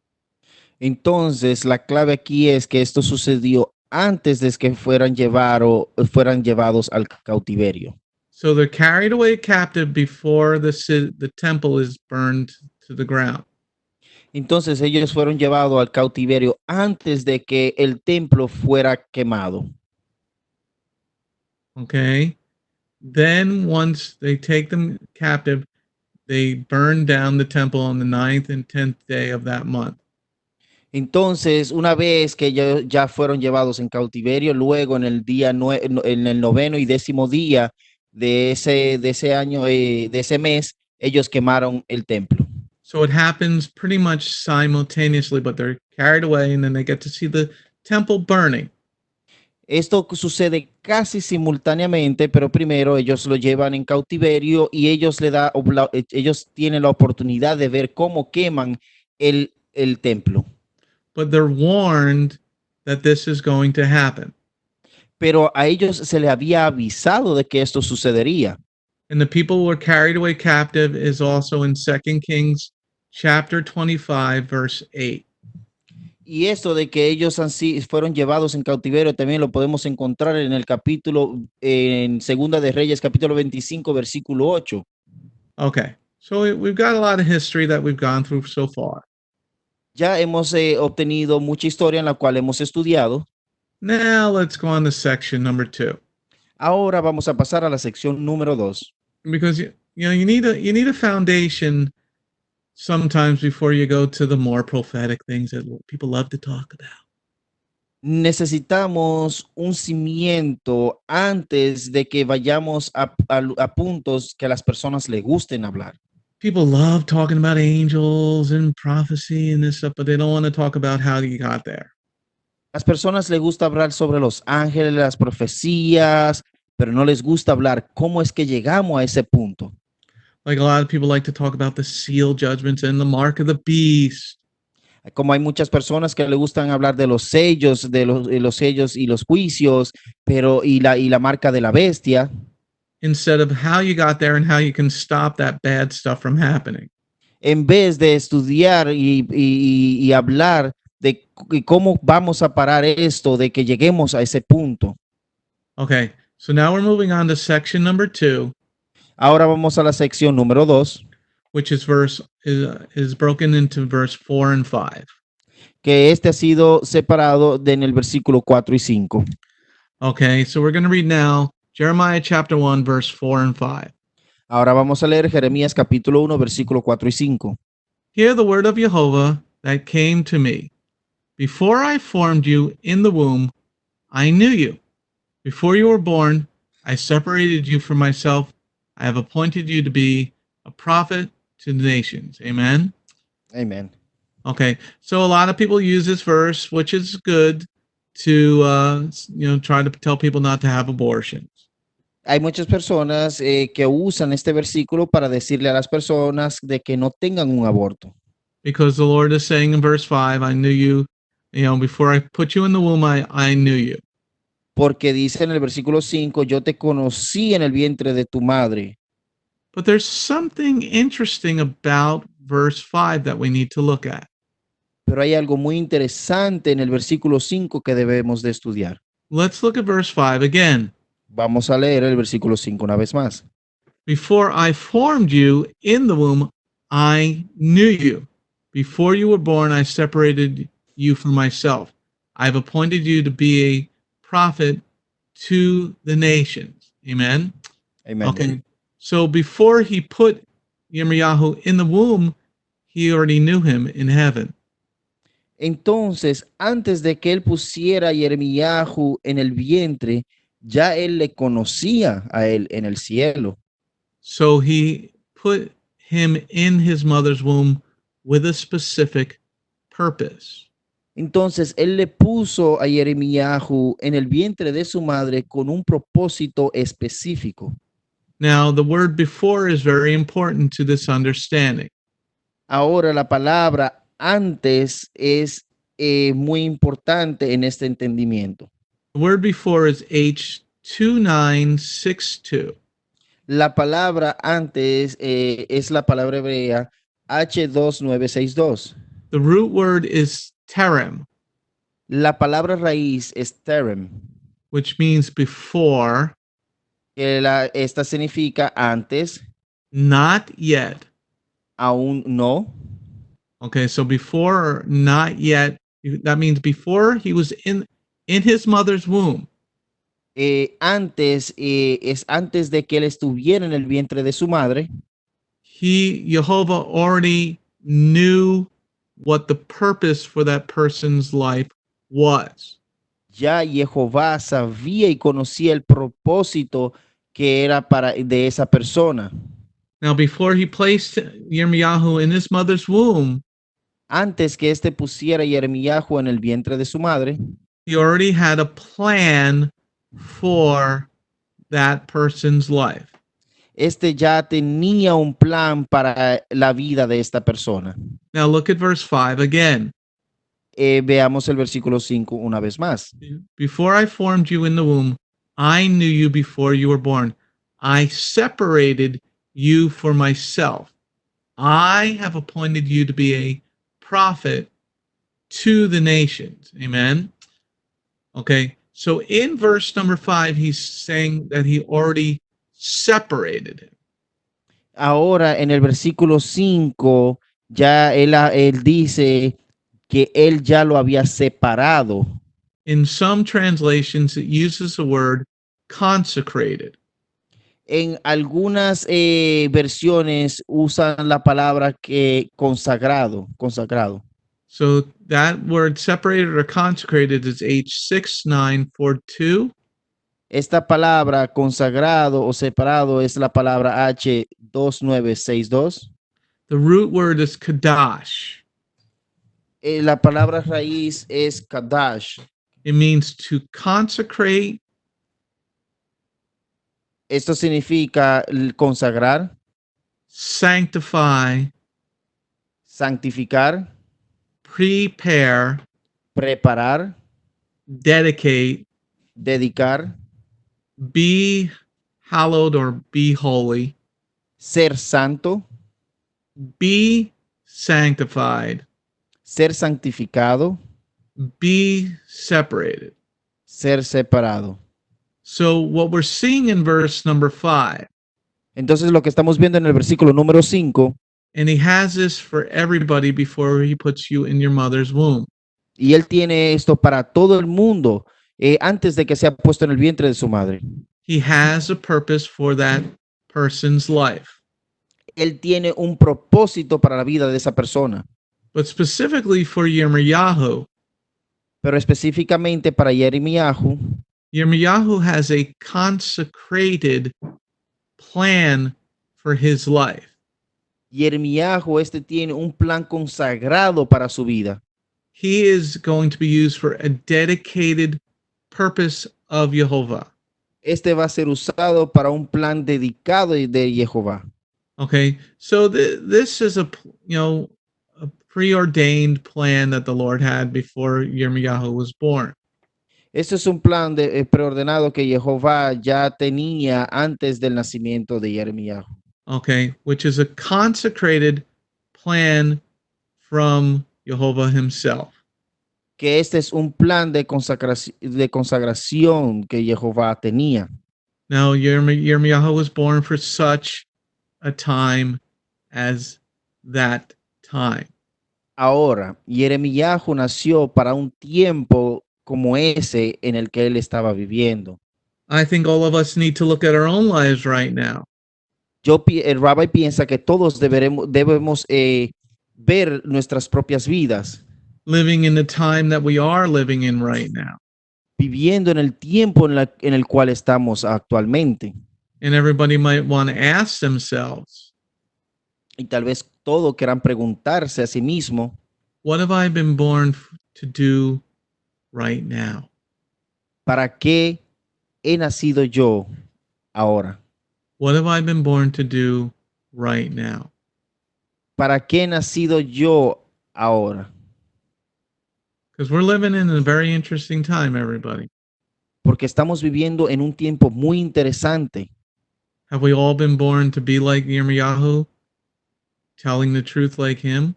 Entonces, la clave aquí es que esto sucedió antes de que fueran llevados al cautiverio. So they're carried away captive before the temple is burned to the ground. Entonces, ellos fueron llevados al cautiverio antes de que el templo fuera quemado. Okay. Then once they take them captive, they burn down the temple on the 9th and 10th day of that month. Entonces, una vez que ya fueron llevados en cautiverio, luego en el en el 9º y 10º día de ese año, de ese mes, ellos quemaron el templo. So it happens pretty much simultaneously, but they're carried away and then they get to see the temple burning. Esto sucede casi simultáneamente, pero primero ellos lo llevan en cautiverio y ellos tienen la oportunidad de ver cómo queman el templo. But they're warned that this is going to happen. Pero a ellos se les había avisado de que esto sucedería. And the people were carried away captive is also in 2 Kings chapter 25, verse 8. Y esto de que ellos fueron llevados en cautiverio también lo podemos encontrar en el capítulo, en Segunda de Reyes, capítulo 25, versículo 8. Okay, so we've got a lot of history that we've gone through so far. Ya hemos obtenido mucha historia en la cual hemos estudiado. Now let's go on to section number 2. Ahora vamos a pasar a la sección número 2. Because you need a foundation sometimes before you go to the more prophetic things that people love to talk about. Necesitamos un cimiento antes de que vayamos a puntos que a las personas les gusten hablar. People love talking about angels and prophecy and this stuff, but they don't want to talk about how you got there. Las personas les gusta hablar sobre los ángeles, las profecías, pero no les gusta hablar cómo es que llegamos a ese punto. Like a lot of people like to talk about the seal judgments and the mark of the beast. Como hay muchas personas que le gustan hablar de los sellos, de los sellos y los juicios, pero y la marca de la bestia, Instead of how you got there and how you can stop that bad stuff from happening. en vez de estudiar y hablar de cómo vamos a parar esto, de que lleguemos a ese punto. Okay, so now we're moving on to section number 2, Ahora vamos a la sección número 2, which is broken into verse 4 and 5. que ha sido separado en el versículo 4 y 5. Okay, so we're going to read now Jeremiah chapter 1, verse 4 and 5. Ahora vamos a leer Jeremías capítulo 1, versículo 4 y 5. Hear the word of Jehovah that came to me. Before I formed you in the womb, I knew you. Before you were born, I separated you from myself. I have appointed you to be a prophet to the nations. Amen. Amén. Okay, so a lot of people use this verse, which is good, to try to tell people not to have abortions. Hay muchas personas que usan este versículo para decirle a las personas de que no tengan un aborto. Because the Lord is saying in verse 5, I knew you, before I put you in the womb, I knew you. Porque dice en el versículo 5, yo te conocí en el vientre de tu madre. But there's something interesting about verse 5 that we need to look at. Pero hay algo muy interesante en el versículo 5 que debemos de estudiar. Let's look at verse 5 again. Vamos a leer el versículo 5 una vez más. Before I formed you in the womb, I knew you. Before you were born, I separated you from myself. I've appointed you to be a prophet to the nations. Amen. Amen. Okay. So before he put Yirmiyahu in the womb, he already knew him in heaven. Entonces, antes de que él pusiera a Yermiyahu en el vientre, ya él le conocía a él en el cielo. So he put him in his mother's womb with a specific purpose. Entonces, él le puso a Yermiyahu en el vientre de su madre con un propósito específico. Now, the word before is very important to this understanding. Ahora, la palabra antes es muy importante en este entendimiento. The word before is H2962. La palabra antes es la palabra hebrea H2962. The root word is terem, La palabra raíz es terem, which means before, que esta significa antes, not yet. aún no. Okay, so before or not yet, that means before he was in his mother's womb. Antes es antes de que él estuviera en el vientre de su madre. Jehovah already knew what the purpose for that person's life was. Ya Jehová sabía y conocía el propósito que era de esa persona. Now, before he placed Yirmiyahu in his mother's womb, Antes que pusiera a Yermiyahu en el vientre de su madre, He already had a plan for that person's life. Este ya tenía un plan para la vida de esta persona. Now look at verse 5 again. Veamos el versículo 5 una vez más. Before I formed you in the womb, I knew you before you were born. I separated you for myself. I have appointed you to be a prophet to the nations. Amen. Okay. So in verse number 5, he's saying that he already separated him. Ahora en el versículo 5 ya él dice que él ya lo había separado. In some translations, it uses the word consecrated. En algunas versiones usan la palabra que consagrado. So that word separated or consecrated is H6942. Esta palabra consagrado o separado es la palabra H2962. The root word is kadash. La palabra raíz es kadash. It means to consecrate, Esto significa consagrar, sanctify, santificar, prepare, preparar, dedicate, dedicar, be hallowed or be holy, ser santo, be sanctified, ser santificado, be separated. ser separado. So what we're seeing in verse number 5, Entonces lo que estamos viendo en el versículo número 5, and he has this for everybody before he puts you in your mother's womb. y él tiene esto para todo el mundo antes de que sea puesto en el vientre de su madre. He has a purpose for that person's life. Él tiene un propósito para la vida de esa persona, But specifically for Yirmiyahu, pero específicamente para Jeremiahu, Yirmiyahu has a consecrated plan for his life. Jeremiahu tiene un plan consagrado para su vida. He is going to be used for a dedicated purpose of Jehovah. Va a ser usado para un plan dedicado de Jehová. Okay, so this is a preordained plan that the Lord had before Yirmiyahu was born. Este es un plan preordenado que Jehová ya tenía antes del nacimiento de Jeremiahu. Okay, which is a consecrated plan from Jehovah himself. Que este es un plan de consagración que Jehová tenía. Now, Yirmiyahu was born for such a time as that time. Ahora, Jeremiahu nació para un tiempo como ese en el que él estaba viviendo. I think all of us need to look at our own lives right now. El rabbi piensa que todos debemos ver nuestras propias vidas, Living in the time that we are living in right now. viviendo en el tiempo en el cual estamos actualmente. And everybody might want to ask themselves, Y tal vez todos quieran preguntarse a sí mismo, what have I been born to do right now? ¿para qué he nacido yo ahora? What have I been born to do right now? ¿Para qué he nacido yo ahora? Because we're living in a very interesting time, everybody. Porque estamos viviendo en un tiempo muy interesante. Have we all been born to be like Yirmiyahu, telling the truth like him?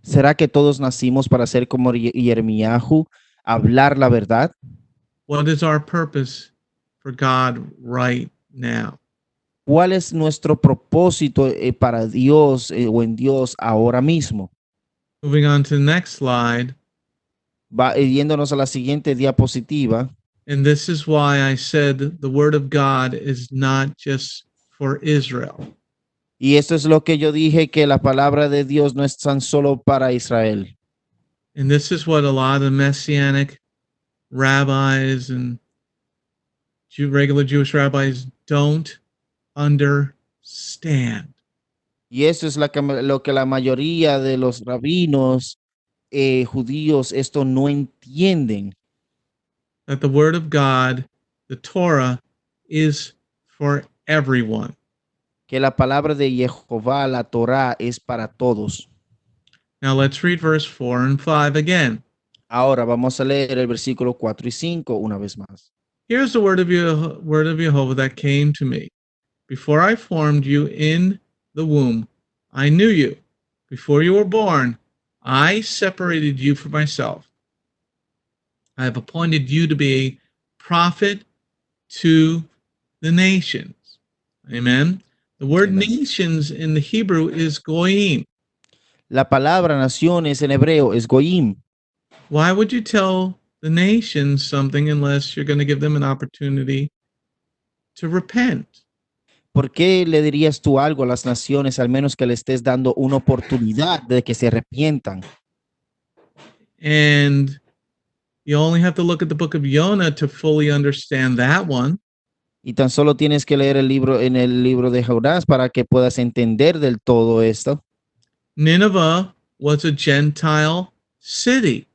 ¿Será que todos nacimos para ser como Jeremiahu, hablar la verdad? What is our purpose for God right now? ¿Cuál es nuestro propósito para Dios o en Dios ahora mismo? Moving on to the next slide. Yéndonos a la siguiente diapositiva. And this is why I said the word of God is not just for Israel. Y esto es lo que yo dije, que la palabra de Dios no es tan solo para Israel. And this is what a lot of messianic rabbis and regular Jewish rabbis don't understand. Y eso es lo que la mayoría de los rabinos judíos esto no entienden. that the word of God, the Torah, is for everyone. Que la palabra de Jehová, la Torá, es para todos. Now let's read verse 4 and 5 again. Ahora vamos a leer el versículo 4 y 5 una vez más. Here's the word of Jehovah that came to me. Before I formed you in the womb, I knew you. Before you were born, I separated you for myself. I have appointed you to be a prophet to the nations. Amen. The word Amen. nations in the Hebrew is goyim. La palabra naciones en hebreo es goyim. Why would you tell the nations something unless you're going to give them an opportunity to repent? ¿Por qué le dirías tú algo a las naciones al menos que le estés dando una oportunidad de que se arrepientan? And you only have to look at the book of Jonah to fully understand that one. Y tan solo tienes que leer el libro en el libro de Jonás para que puedas entender del todo esto. Nineveh was a Gentile city.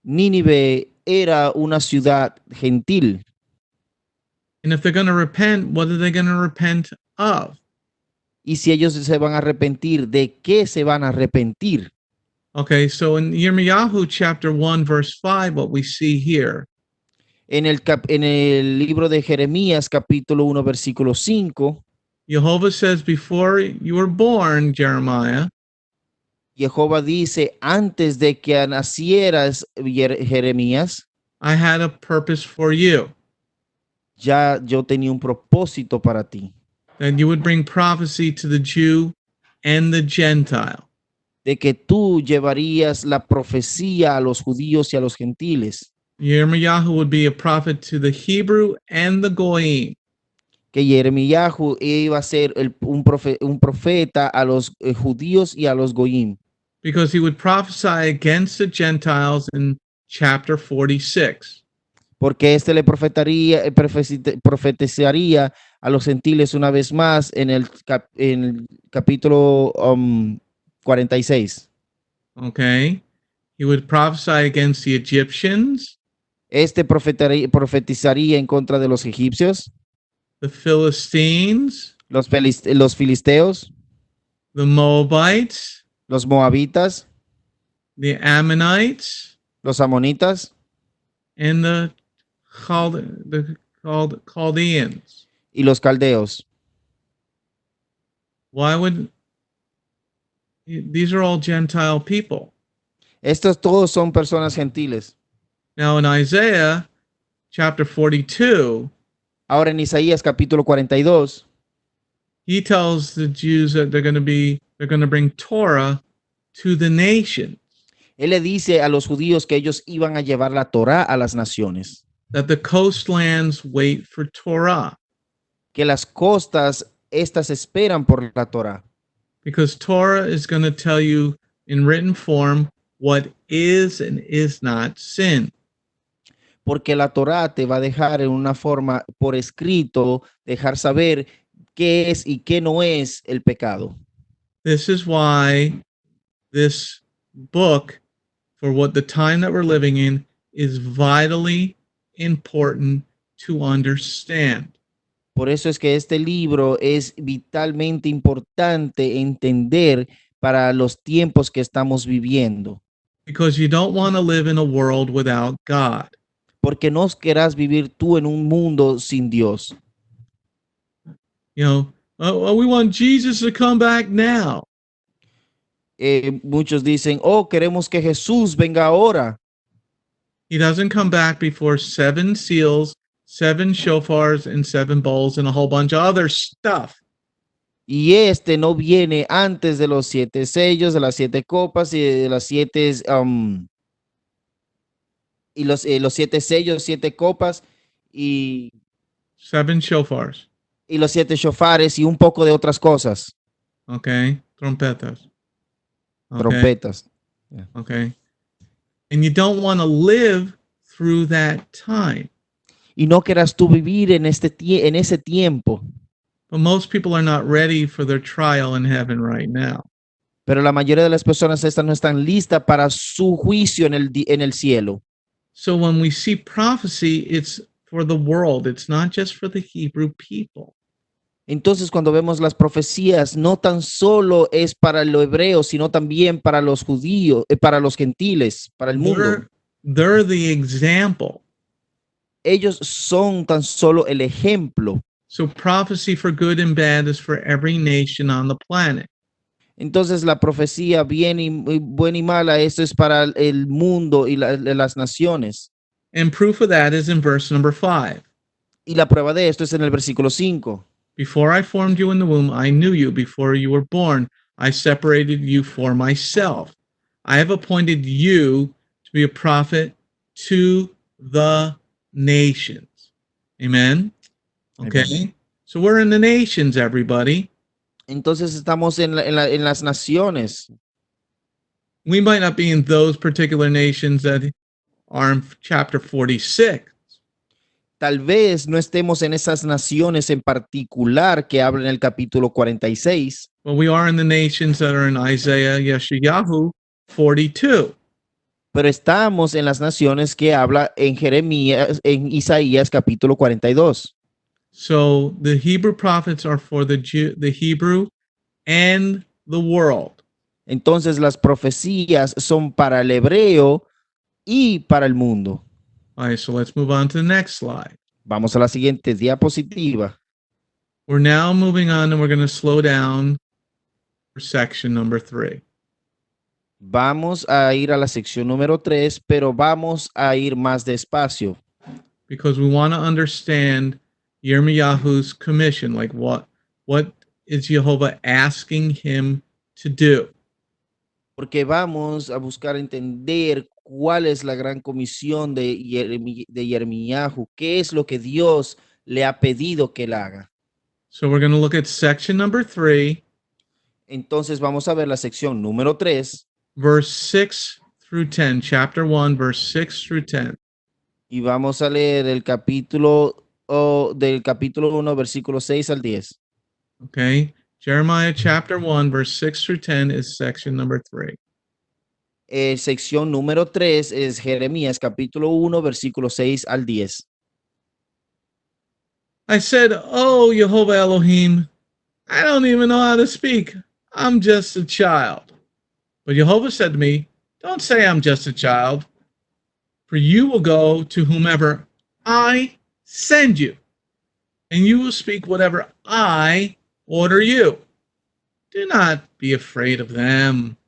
Nínive era una ciudad gentil. And if they're going to repent, what are they going to repent of? Y si ellos se van a arrepentir, ¿de qué se van a arrepentir? Okay, so in Yirmiyahu chapter 1, verse 5, what we see here En el libro de Jeremías, capítulo 1, versículo 5, Jehovah says, before you were born, Jeremiah, Jehová dice, antes de que nacieras, Jeremías, I had a purpose for you, ya yo tenía un propósito para ti, that you would bring prophecy to the Jew and the Gentile. de que tú llevarías la profecía a los judíos y a los gentiles, Yirmiyahu would be a prophet to the Hebrew and the Goyim. que Jeremías iba a ser un profeta a los judíos y a los goyim, Because he would prophesy against the Gentiles in chapter 46. porque le profetizaría a los gentiles una vez más en el capítulo 46. Okay. He would prophesy against the Egyptians, Profetizaría en contra de los egipcios, the Philistines, los filisteos, the Moabites, los moabitas, the Ammonites, los amonitas and the Chaldeans. y los caldeos. Why would these are all Gentile people? Estos todos son personas gentiles. Now in Isaiah chapter 42, Ahora en Isaías capítulo 42, he tells the Jews that they're going to bring Torah to the nations, él le dice a los judíos que ellos iban a llevar la Torá a las naciones, that the coastlands wait for Torah, que las costas estas esperan por la Torá, because Torah is going to tell you in written form what is and is not sin. porque la Torá te va a dejar en una forma por escrito, dejar saber qué es y qué no es el pecado. This is why this book, for what the time that we're living in, is vitally important to understand. Por eso es que este libro es vitalmente importante entender para los tiempos que estamos viviendo. Because you don't want to live in a world without God. Porque no querrás vivir tú en un mundo sin Dios. You know, we want Jesus to come back now. Muchos dicen, oh, queremos que Jesús venga ahora. He doesn't come back before 7 seals, 7 shofars, and 7 bowls, and a whole bunch of other stuff. Y no viene antes de los 7 sellos, de las 7 copas y de las 7 y los 7 sellos, 7 copas y 7 shofars. Y los 7 shofares y un poco de otras cosas. Okay, trompetas. Okay. Trompetas. Okay. And you don't want to live through that time. Y no quieras tú vivir en ese tiempo. But most people are not ready for their trial in heaven right now. Pero la mayoría de las personas estas no están listas para su juicio en el cielo. So when we see prophecy, it's for the world. It's not just for the Hebrew people. Entonces, cuando vemos las profecías, no tan solo es para los hebreos, sino también para los judíos, para los gentiles, para el mundo. They're the example. Ellos son tan solo el ejemplo. So prophecy for good and bad is for every nation on the planet. Entonces, la profecía bien y buena y mala, esto es para el mundo y las naciones. And proof of that is in verse number 5. Y la prueba de esto es en el versículo 5. Before I formed you in the womb, I knew you. Before you were born, I separated you for myself. I have appointed you to be a prophet to the nations. Amen? Okay. Amen. So we're in the nations, everybody. Entonces estamos en las naciones. We might not be in those particular nations that are in chapter 46. Tal vez no estemos en esas naciones en particular que habla en el capítulo 46. But we are in the nations that are in Isaiah, Yeshayahu 42. Pero estamos en las naciones que habla en Jeremías, en Isaías capítulo 42. So the Hebrew prophets are for the Hebrew and the world. Entonces las profecías son para el hebreo y para el mundo. All right, so let's move on to the next slide. Vamos a la siguiente diapositiva. We're now moving on and we're going to slow down for section number 3. Vamos a ir a la sección número 3, pero vamos a ir más despacio. Because we want to understand Yirmiyahu's commission, like what is Jehovah asking him to do? Porque vamos a buscar entender cuál es la gran comisión de Yirmiyahu, qué es lo que Dios le ha pedido que él haga. So we're going to look at section number 3, Entonces vamos a ver la sección número 3 verse 6 through 10, chapter 1, verse 6 through 10. y vamos a leer el capítulo del capítulo 1, versículo 6 al 10. Okay. Jeremiah chapter 1, verse 6 through 10 is section number 3. Sección número 3 es Jeremías capítulo 1, versículo 6 al 10. I said, "Oh, Jehovah Elohim, I don't even know how to speak. I'm just a child." But Jehovah said to me, "Don't say I'm just a child, for you will go to whomever I send you, and you will speak whatever I order you. Do not be afraid of them,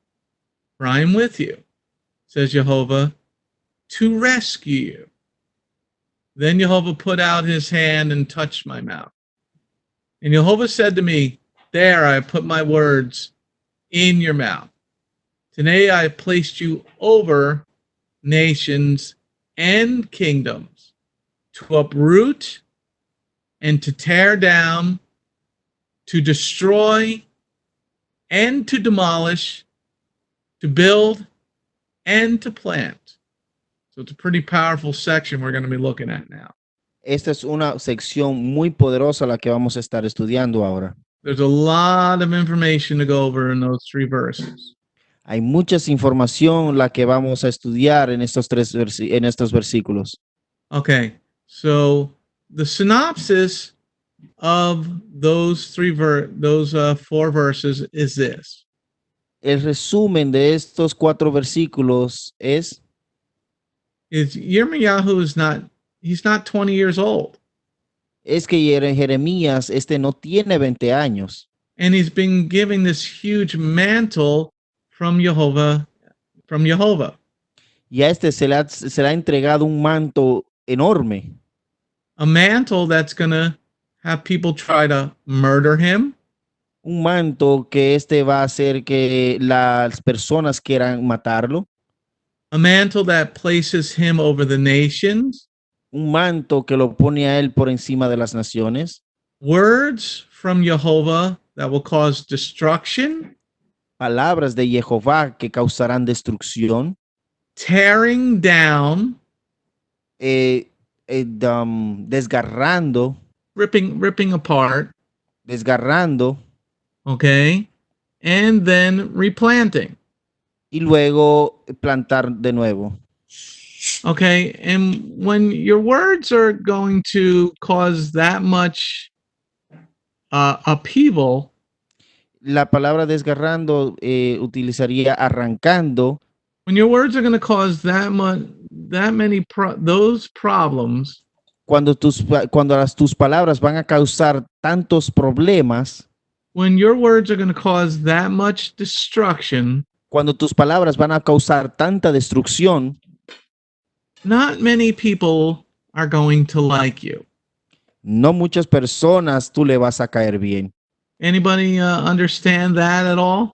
for I am with you," says Jehovah, "to rescue you." Then Jehovah put out his hand and touched my mouth. And Jehovah said to me, "There I have put my words in your mouth. Today I have placed you over nations and kingdoms, to uproot and to tear down, to destroy and to demolish, to build and to plant." So it's a pretty powerful section we're going to be looking at now. Esta es una sección muy poderosa la que vamos a estar estudiando ahora. There's a lot of information to go over in those 3 verses. Hay mucha información la que vamos a estudiar en estos versículos. Okay, so the synopsis of those 4 verses is this. El resumen de estos 4 versículos es Yirmiyahu he's not 20 years old. que Jeremías no tiene 20 años. And he's been given this huge mantle from Jehovah. Y a se le ha entregado un manto enorme. A mantle that's going to have people try to murder him. Un manto que va a hacer que las personas quieran matarlo. A mantle that places him over the nations. Un manto que lo pone a él por encima de las naciones. Words from Jehovah that will cause destruction. Palabras de Jehová que causarán destrucción. Tearing down. Desgarrando. Ripping apart. Desgarrando. Okay. And then replanting. Y luego plantar de nuevo. Okay, and when your words are going to cause that much upheaval, La palabra desgarrando utilizaría arrancando. when your words are going to cause that many those problems, Cuando tus palabras van a causar tantos problemas, when your words are going to cause that much destruction, cuando tus palabras van a causar tanta destrucción, not many people are going to like you. no muchas personas tú le vas a caer bien. Anybody understand that at all?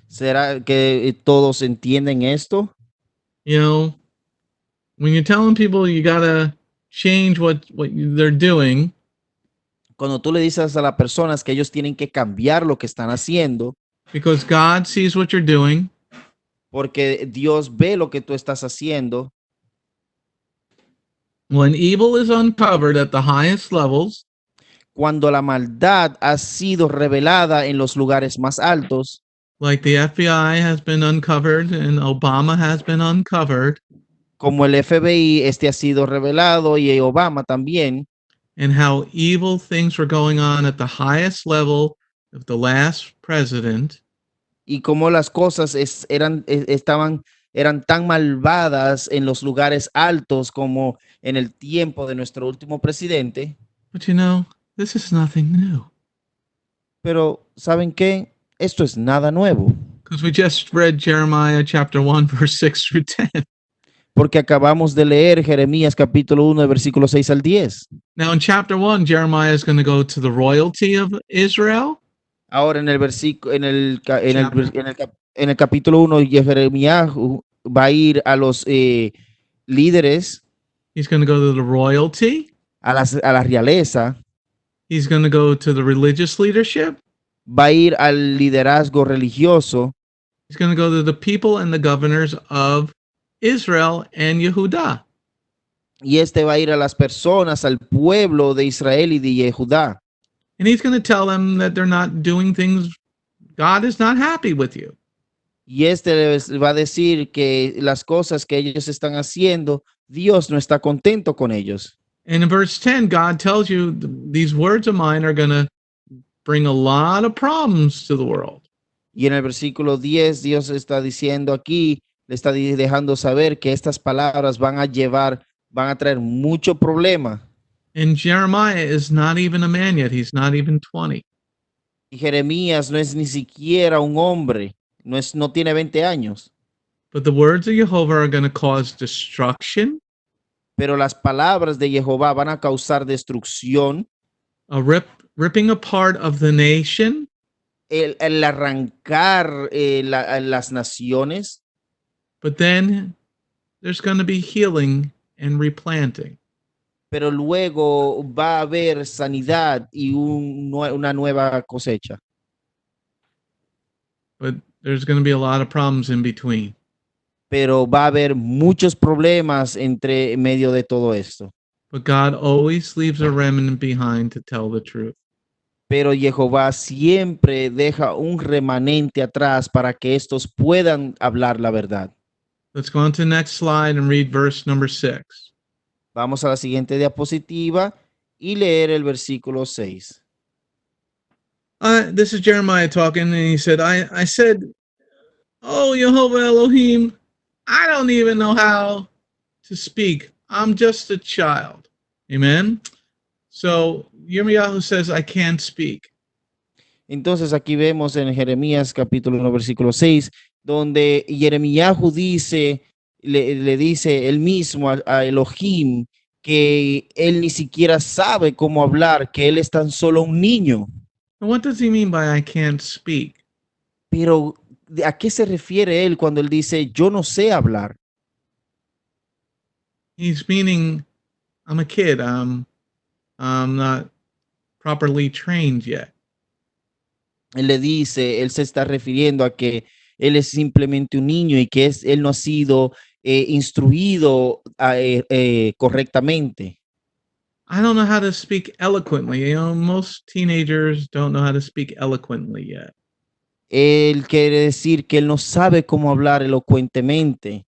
¿Será que todos entienden esto? You know, when you're telling people you gotta change what they're doing, Cuando tú le dices a las personas que ellos tienen que cambiar lo que están haciendo, because God sees what you're doing, porque Dios ve lo que tú estás haciendo. when evil is uncovered at the highest levels, Cuando la maldad ha sido revelada en los lugares más altos, like the FBI has been uncovered and Obama has been uncovered, como el FBI ha sido revelado y Obama también, and how evil things were going on at the highest level of the last president, y como las cosas eran tan malvadas en los lugares altos como en el tiempo de nuestro último presidente. but you know, this is nothing new. Pero ¿saben qué? Esto es nada nuevo, Because we just read Jeremiah chapter 1, verse 6 through 10. porque acabamos de leer Jeremías capítulo 1, versículo 6 al 10. Now, in chapter 1, Jeremiah is going to go to the royalty of Israel. Ahora en el versículo, en el capítulo 1, Jeremías va a ir a los líderes, He's going to go to the royalty. a la realeza, He's going to go to the religious leadership. va a ir al liderazgo religioso, He's going to go to the people and the governors of Israel and Yehudah. y va a ir a las personas, al pueblo de Israel y de Judá. And he's going to tell them that they're not doing things. God is not happy with you. Y les va a decir que las cosas que ellos están haciendo, Dios no está contento con ellos. And in verse 10, God tells you these words of mine are going to bring a lot of problems to the world. Y en el versículo 10, Dios está diciendo aquí, le está dejando saber que estas palabras van a traer mucho problema. And Jeremiah is not even a man yet. He's not even 20. Y Jeremías no es ni siquiera un hombre, no tiene 20 años. But the words of Jehovah are going to cause destruction, Pero las palabras de Jehová van a causar destrucción, a ripping apart of the nation, el arrancar las naciones. but then there's going to be healing and replanting. Pero luego va a haber sanidad y una nueva cosecha. But there's going to be a lot of problems in between. Pero va a haber muchos problemas entre medio de todo esto. But God always leaves a remnant behind to tell the truth. Pero Jehová siempre deja un remanente atrás para que estos puedan hablar la verdad. Let's go on to the next slide and read verse number 6. Vamos a la siguiente diapositiva y leer el versículo 6. This is Jeremiah talking, and he said, I said, oh, Jehovah Elohim, I don't even know how to speak. I'm just a child. Amen. So Yirmiyahu says, I can't speak. Entonces aquí vemos en Jeremías capítulo 1, versículo 6, donde Jeremías le dice él mismo a Elohim que él ni siquiera sabe cómo hablar, que él es tan solo un niño. And what does he mean by I can't speak? Pero ¿a qué se refiere él cuando él dice yo no sé hablar? He's meaning I'm a kid. I'm not properly trained yet. Él se está refiriendo a que él es simplemente un niño y que él no ha sido instruido correctamente. I don't know how to speak eloquently. You know, most teenagers don't know how to speak eloquently yet. Él quiere decir que él no sabe cómo hablar elocuentemente.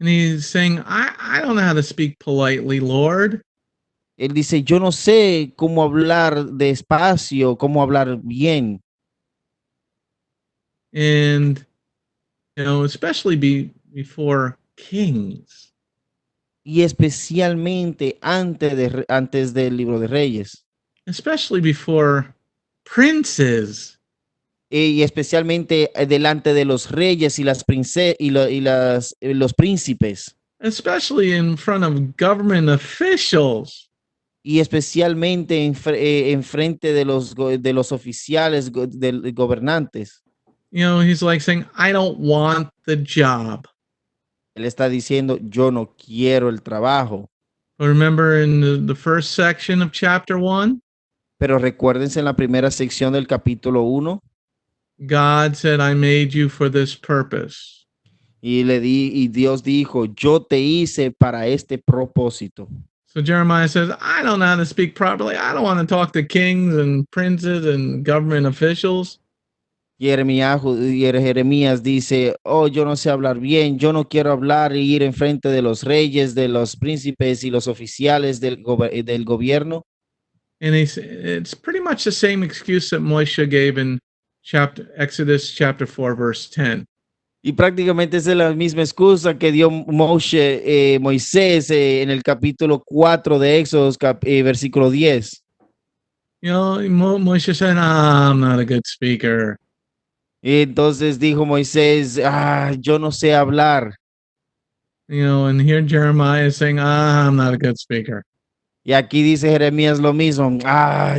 And he's saying, I don't know how to speak politely, Lord. Él dice, yo no sé cómo hablar despacio, cómo hablar bien. And, especially before kings. Y especialmente antes del libro de Reyes. Especially before princes. Y especialmente delante de los reyes y las los príncipes. Especially in front of government officials. Y especialmente en frente de los oficiales gobernantes. He's like saying, I don't want the job. Él está diciendo, yo no quiero el trabajo. But remember in the first section of chapter 1, Pero recuérdense en la primera sección del capítulo 1, God said, I made you for this purpose. y Dios dijo, yo te hice para este propósito. So Jeremiah says, I don't know how to speak properly. I don't want to talk to kings and princes and government officials. Jeremías dice, oh, yo no sé hablar bien, yo no quiero hablar y ir en frente de los reyes, de los príncipes y los oficiales del gobierno. And it's pretty much the same excuse that Moshe gave in Exodus chapter 4, verse 10. Y prácticamente es la misma excusa que dio Moisés en el capítulo 4 de Éxodo, versículo 10. Moshe said, I'm not a good speaker. Y entonces dijo Moisés, yo no sé hablar. And here Jeremiah is saying, I'm not a good speaker. Y aquí dice Jeremías lo mismo,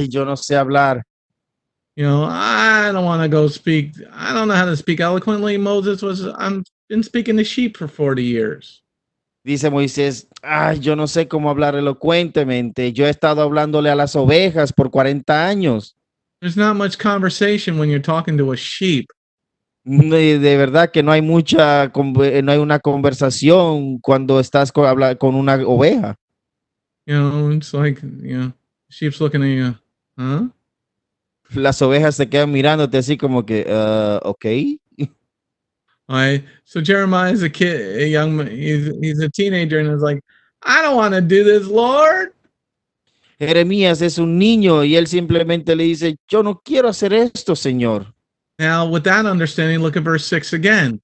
yo no sé hablar. I don't want to go speak. I don't know how to speak eloquently. I've been speaking to sheep for 40 years. Dice Moisés, yo no sé cómo hablar elocuentemente. Yo he estado hablándole a las ovejas por 40 años. There's not much conversation when you're talking to a sheep. De verdad que no hay no hay una conversación cuando estás con una oveja. It's like, sheep's looking at you, huh? Las ovejas se quedan mirándote así como que, okay. So Jeremiah is a kid, he's a teenager, and is like, I don't want to do this, Lord. Jeremías es un niño y él simplemente le dice, yo no quiero hacer esto, Señor. Now, with that understanding, look at verse 6 again.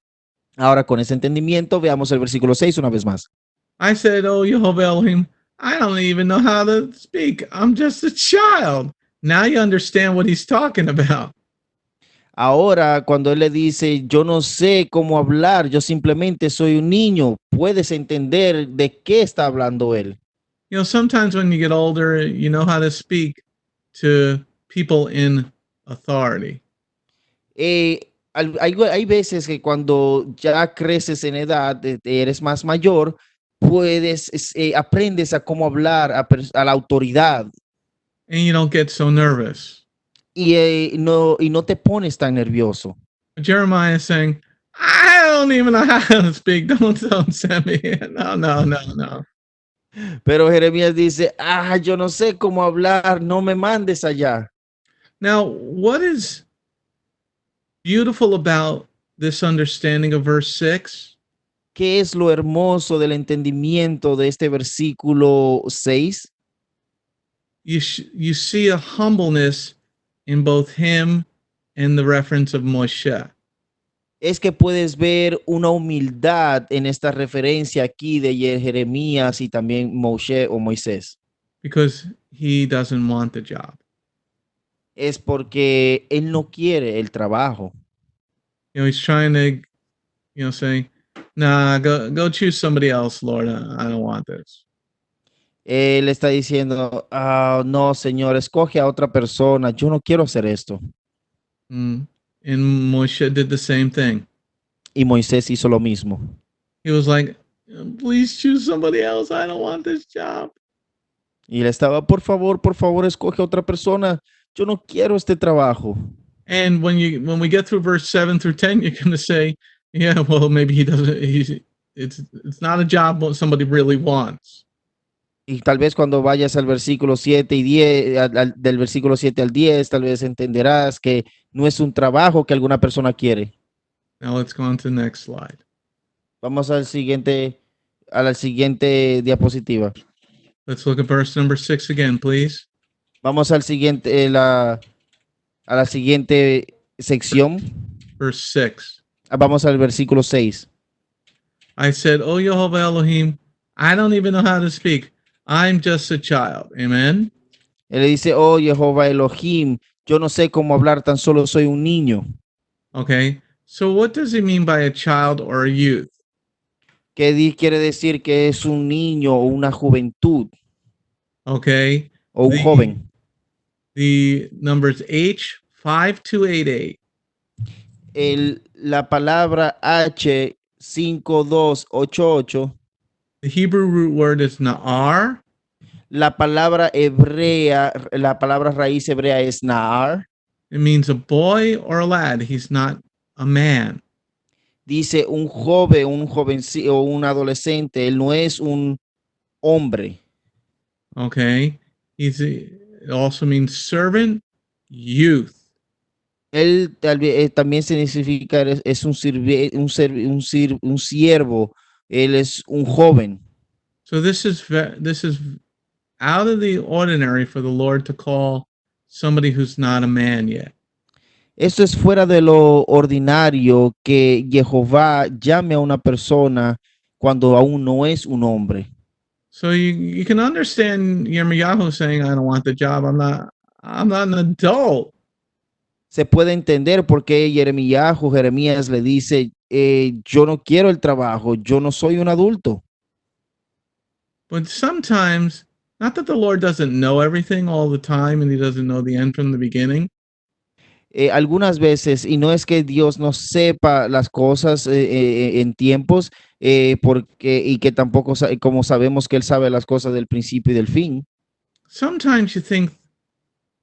Ahora, con ese entendimiento, veamos el versículo 6 una vez más. I said, oh, Jehovah Elohim, I don't even know how to speak. I'm just a child. Now you understand what he's talking about. Ahora, cuando él le dice, yo no sé cómo hablar, yo simplemente soy un niño, puedes entender de qué está hablando él. Sometimes when you get older, you know how to speak to people in authority. Hay veces que cuando ya creces en edad, eres más mayor, aprendes a cómo hablar a la autoridad. And you don't get so nervous. Y no te pones tan nervioso. Jeremiah is saying, I don't even know how to speak. Don't send me. No. Pero Jeremías dice, yo no sé cómo hablar, no me mandes allá. Now, what is beautiful about this understanding of verse 6? ¿Qué es lo hermoso del entendimiento de este versículo 6? You see a humbleness in both him and the reference of Moshe. Es que puedes ver una humildad en esta referencia aquí de Jeremías y también Moshe o Moisés. Because he doesn't want the job. Es porque él no quiere el trabajo. He's trying to, say, nah, go choose somebody else, Lord. I don't want this. Él está diciendo, no, Señor, escoge a otra persona. Yo no quiero hacer esto. And Moshe did the same thing. Y Moisés hizo lo mismo. He was like, please choose somebody else. I don't want this job. Y él estaba, por favor, escoge a otra persona. Yo no quiero este trabajo. And when we get through verse 7 through 10, you're going to say, yeah, well, maybe he doesn't. It's not a job somebody really wants. Y tal vez cuando vayas al versículo 7 y 10, del versículo 7 al 10, tal vez entenderás que no es un trabajo que alguna persona quiere. Now let's go on to the next slide. Vamos al siguiente a la siguiente diapositiva. Let's look at verse number 6 again, please. Vamos al siguiente, a la siguiente sección. Verse 6. Vamos al versículo 6. I said, "Oh Jehovah Elohim, I don't even know how to speak. I'm just a child." Amen. Él le dice, oh Jehová Elohim, yo no sé cómo hablar, tan solo soy un niño. Okay. So what does he mean by a child or a youth? ¿Qué quiere decir que es un niño o una juventud Okay. o un joven? The numbers H5288. La palabra H5288, The Hebrew root word is na'ar. la palabra hebrea, la palabra raíz hebrea es Naar. It means a boy or a lad. He's not a man. Dice un joven, un jovencito o un adolescente. Él no es un hombre. Okay. It also means servant, youth. Él también significa es un siervo. Él es un joven. So this is out of the ordinary for the Lord to call somebody who's not a man yet. Esto es fuera de lo ordinario que Jehová llame a una persona cuando aún no es un hombre. So you can understand Yirmiyahu saying, "I don't want the job. I'm not an adult." Se puede entender por qué Jeremías le dice, yo no quiero el trabajo, yo no soy un adulto. But sometimes, not that the Lord doesn't know everything all the time and he doesn't know the end from the beginning. Algunas veces, y no es que Dios no sepa las cosas en tiempos, y que tampoco, como sabemos que Él sabe las cosas del principio y del fin. Sometimes you think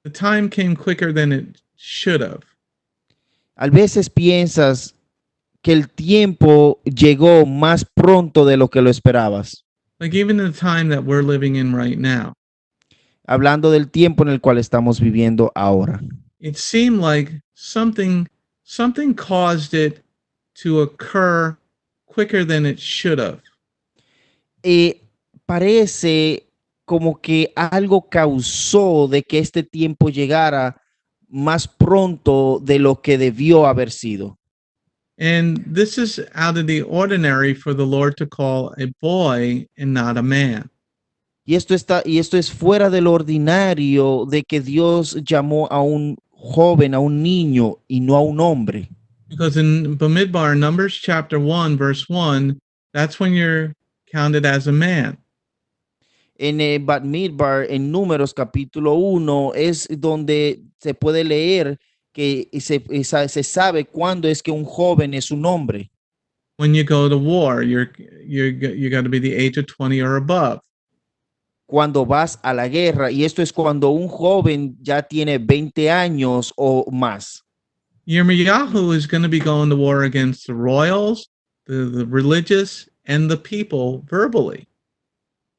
the time came quicker than it should have. A veces piensas que el tiempo llegó más pronto de lo que lo esperabas. Like even in the time that we're living in right now. Hablando del tiempo en el cual estamos viviendo ahora. It seemed like something caused it to occur quicker than it should have. Parece como que algo causó de que este tiempo llegara más pronto de lo que debió haber sido. And this is out of the ordinary for the Lord to call a boy and not a man. Y esto es fuera del ordinario de que Dios llamó a un joven, a un niño y no a un hombre. Because in Bamidbar, Numbers chapter 1, verse 1, that's when you're counted as a man. En Bamidbar, en Números capítulo 1, es donde se puede leer que se sabe cuándo es que un joven es un hombre. When you go to war, you got to be the age of 20 or above. Cuando vas a la guerra, y esto es cuando un joven ya tiene 20 años o más. Yirmiyahu is going to be going to war against the royals, the religious, and the people verbally.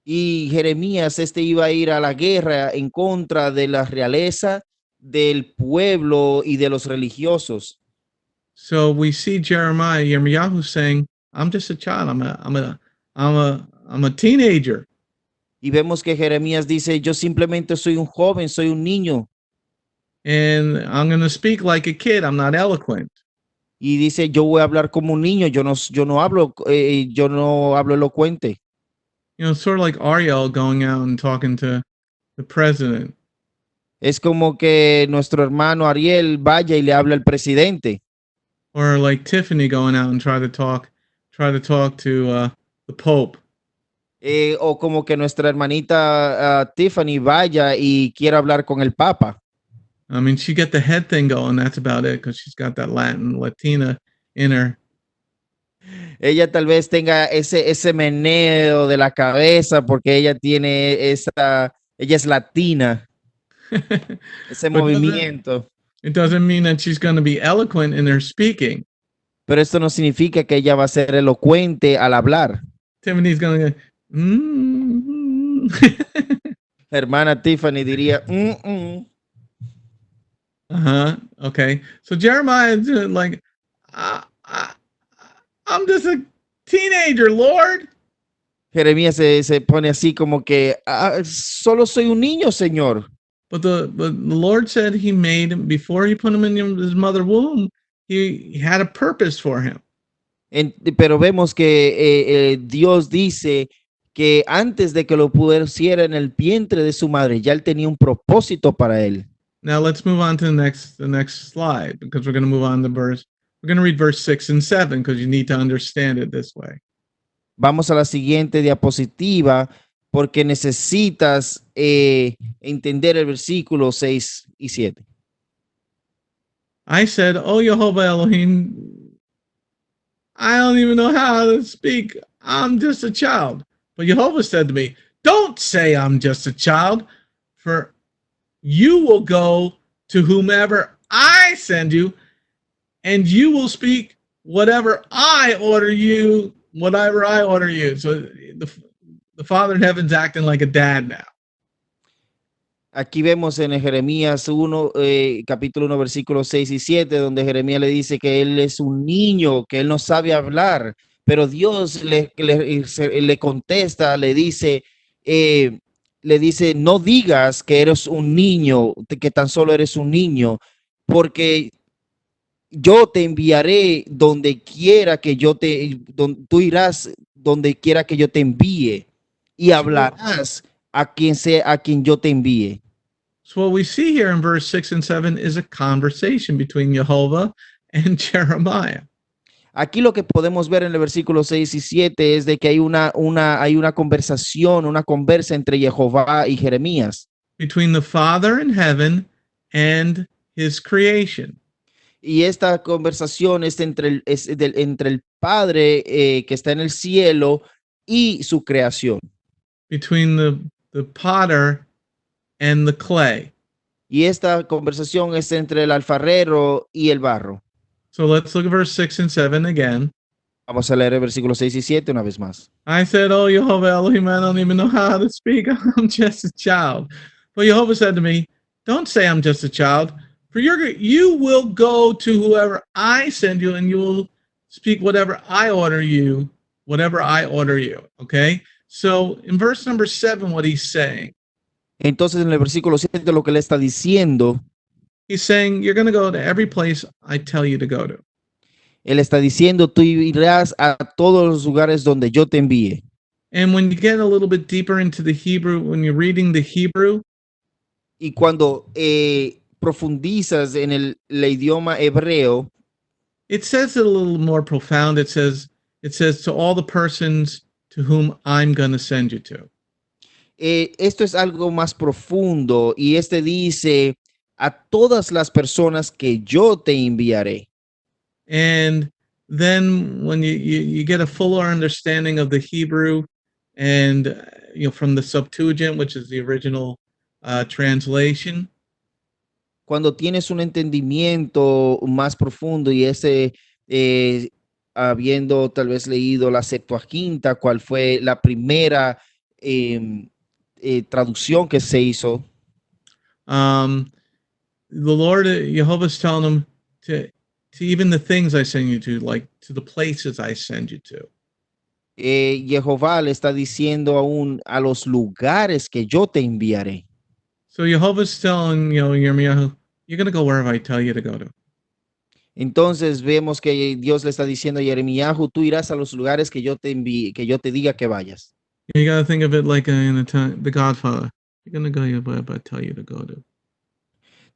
Y Jeremías, iba a ir a la guerra en contra de la realeza, del pueblo y de los religiosos. So we see Yirmiyahu saying, "I'm just a child. I'm a teenager." Y vemos que Jeremías dice, yo simplemente soy un joven, soy un niño. And I'm going to speak like a kid. I'm not eloquent. Y dice, yo voy a hablar como un niño, yo no hablo elocuente. You know, sort of like Ariel going out and talking to the president. Es como que nuestro hermano Ariel vaya y le habla al presidente. Or like Tiffany going out and try to talk to the Pope. O como que nuestra hermanita Tiffany vaya y quiera hablar con el Papa. I mean, she got the head thing going. That's about it, because she's got that Latina in her. Ella tal vez tenga ese meneo de la cabeza porque ella es latina. Ese movimiento. It doesn't mean that she's going to be eloquent in her speaking. Pero esto no significa que ella va a ser elocuente al hablar. Tiffany's going to go, Hermana Tiffany diría, Okay. So Jeremiah is like, I'm just a teenager, Lord. Jeremías se pone así como que solo soy un niño, Señor. But the Lord said he made him before he put him in his mother's womb. He had a purpose for him. Pero vemos que Dios dice que antes de que lo pusiera en el vientre de su madre, ya él tenía un propósito para él. Now let's move on to the next slide, because we're going to move on to verse. We're going to read verse 6 and 7 because you need to understand it this way. Vamos a la siguiente diapositiva porque necesitas entender el versículo 6 y 7. I said, "Oh Jehovah Elohim, I don't even know how to speak. I'm just a child." But Jehovah said to me, "Don't say I'm just a child, for you will go to whomever I send you, and you will speak whatever I order you, whatever I order you." So the Father in heaven's acting like a dad now. Aquí vemos en Jeremías 1, capítulo 1, versículos 6 y 7, donde Jeremías le dice que él es un niño, que él no sabe hablar, pero Dios le contesta, le dice, no digas que eres un niño, que tan solo eres un niño, porque yo te enviaré donde quiera que tú irás donde quiera que yo te envíe y hablarás a quien yo te envíe. So what we see here in verse 6 and 7 is a conversation between Jehovah and Jeremiah. Aquí lo que podemos ver en el versículo 6 y 7 es de que hay una conversación, una conversa entre Jehová y Jeremías. Between the Father in heaven and his creation. Y esta conversación es entre el Padre que está en el cielo y su creación. Between the potter and the clay. Y esta conversación es entre el alfarero y el barro. So let's look at verse 6 and 7 again. Vamos a leer el versículo 6 y 7 una vez más. I said, "Oh, Jehovah Elohim, I don't even know how to speak. I'm just a child." But Jehovah said to me, "Don't say I'm just a child, for you will go to whoever I send you, and you will speak whatever I order you, Okay? So in verse number 7, what he's saying. Entonces en el versículo 7 lo que le está diciendo, he's saying, you're going to go to every place I tell you to go to. Él está diciendo, tú irás a todos los lugares donde yo te envíe. And when you get a little bit deeper into the Hebrew, when you're reading the Hebrew, y cuando profundizas en el idioma hebreo, it says it a little more profound. It says to all the persons to whom I'm going to send you to. Esto es algo más profundo y dice a todas las personas que yo te enviaré. And then when you get a fuller understanding of the Hebrew and from the Septuagint, which is the original translation. Cuando tienes un entendimiento más profundo y habiendo tal vez leído la Septuaginta, cuál fue la primera traducción que se hizo. The Lord Jehovah's telling him to even the things I send you to, like to the places I send you to. Jehová le está diciendo aún a los lugares que yo te enviaré. So Jehovah's telling Yirmiyahu, you're going to go wherever I tell you to go to. Entonces vemos que Dios le está diciendo a Yirmiyahu, tú irás a los lugares que yo te envíe, que yo te diga que vayas. You got to think of it like in the Godfather. You're going to go wherever I tell you to go to.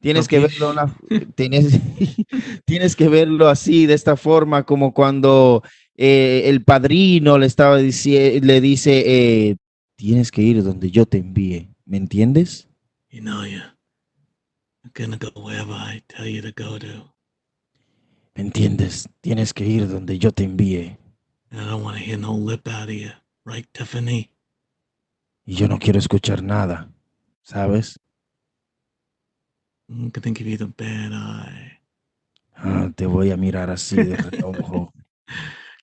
Tienes que verlo, tienes que verlo así, de esta forma, como cuando el padrino le dice, tienes que ir donde yo te envíe. ¿Me entiendes? You're gonna go wherever I tell you to go to. ¿Me entiendes? Tienes que ir donde yo te envíe. I don't want to hear no lip out of you, right, Tiffany? Y yo no quiero escuchar nada, ¿sabes? I'm gonna give you the bad eye. Te voy a mirar así de reojo.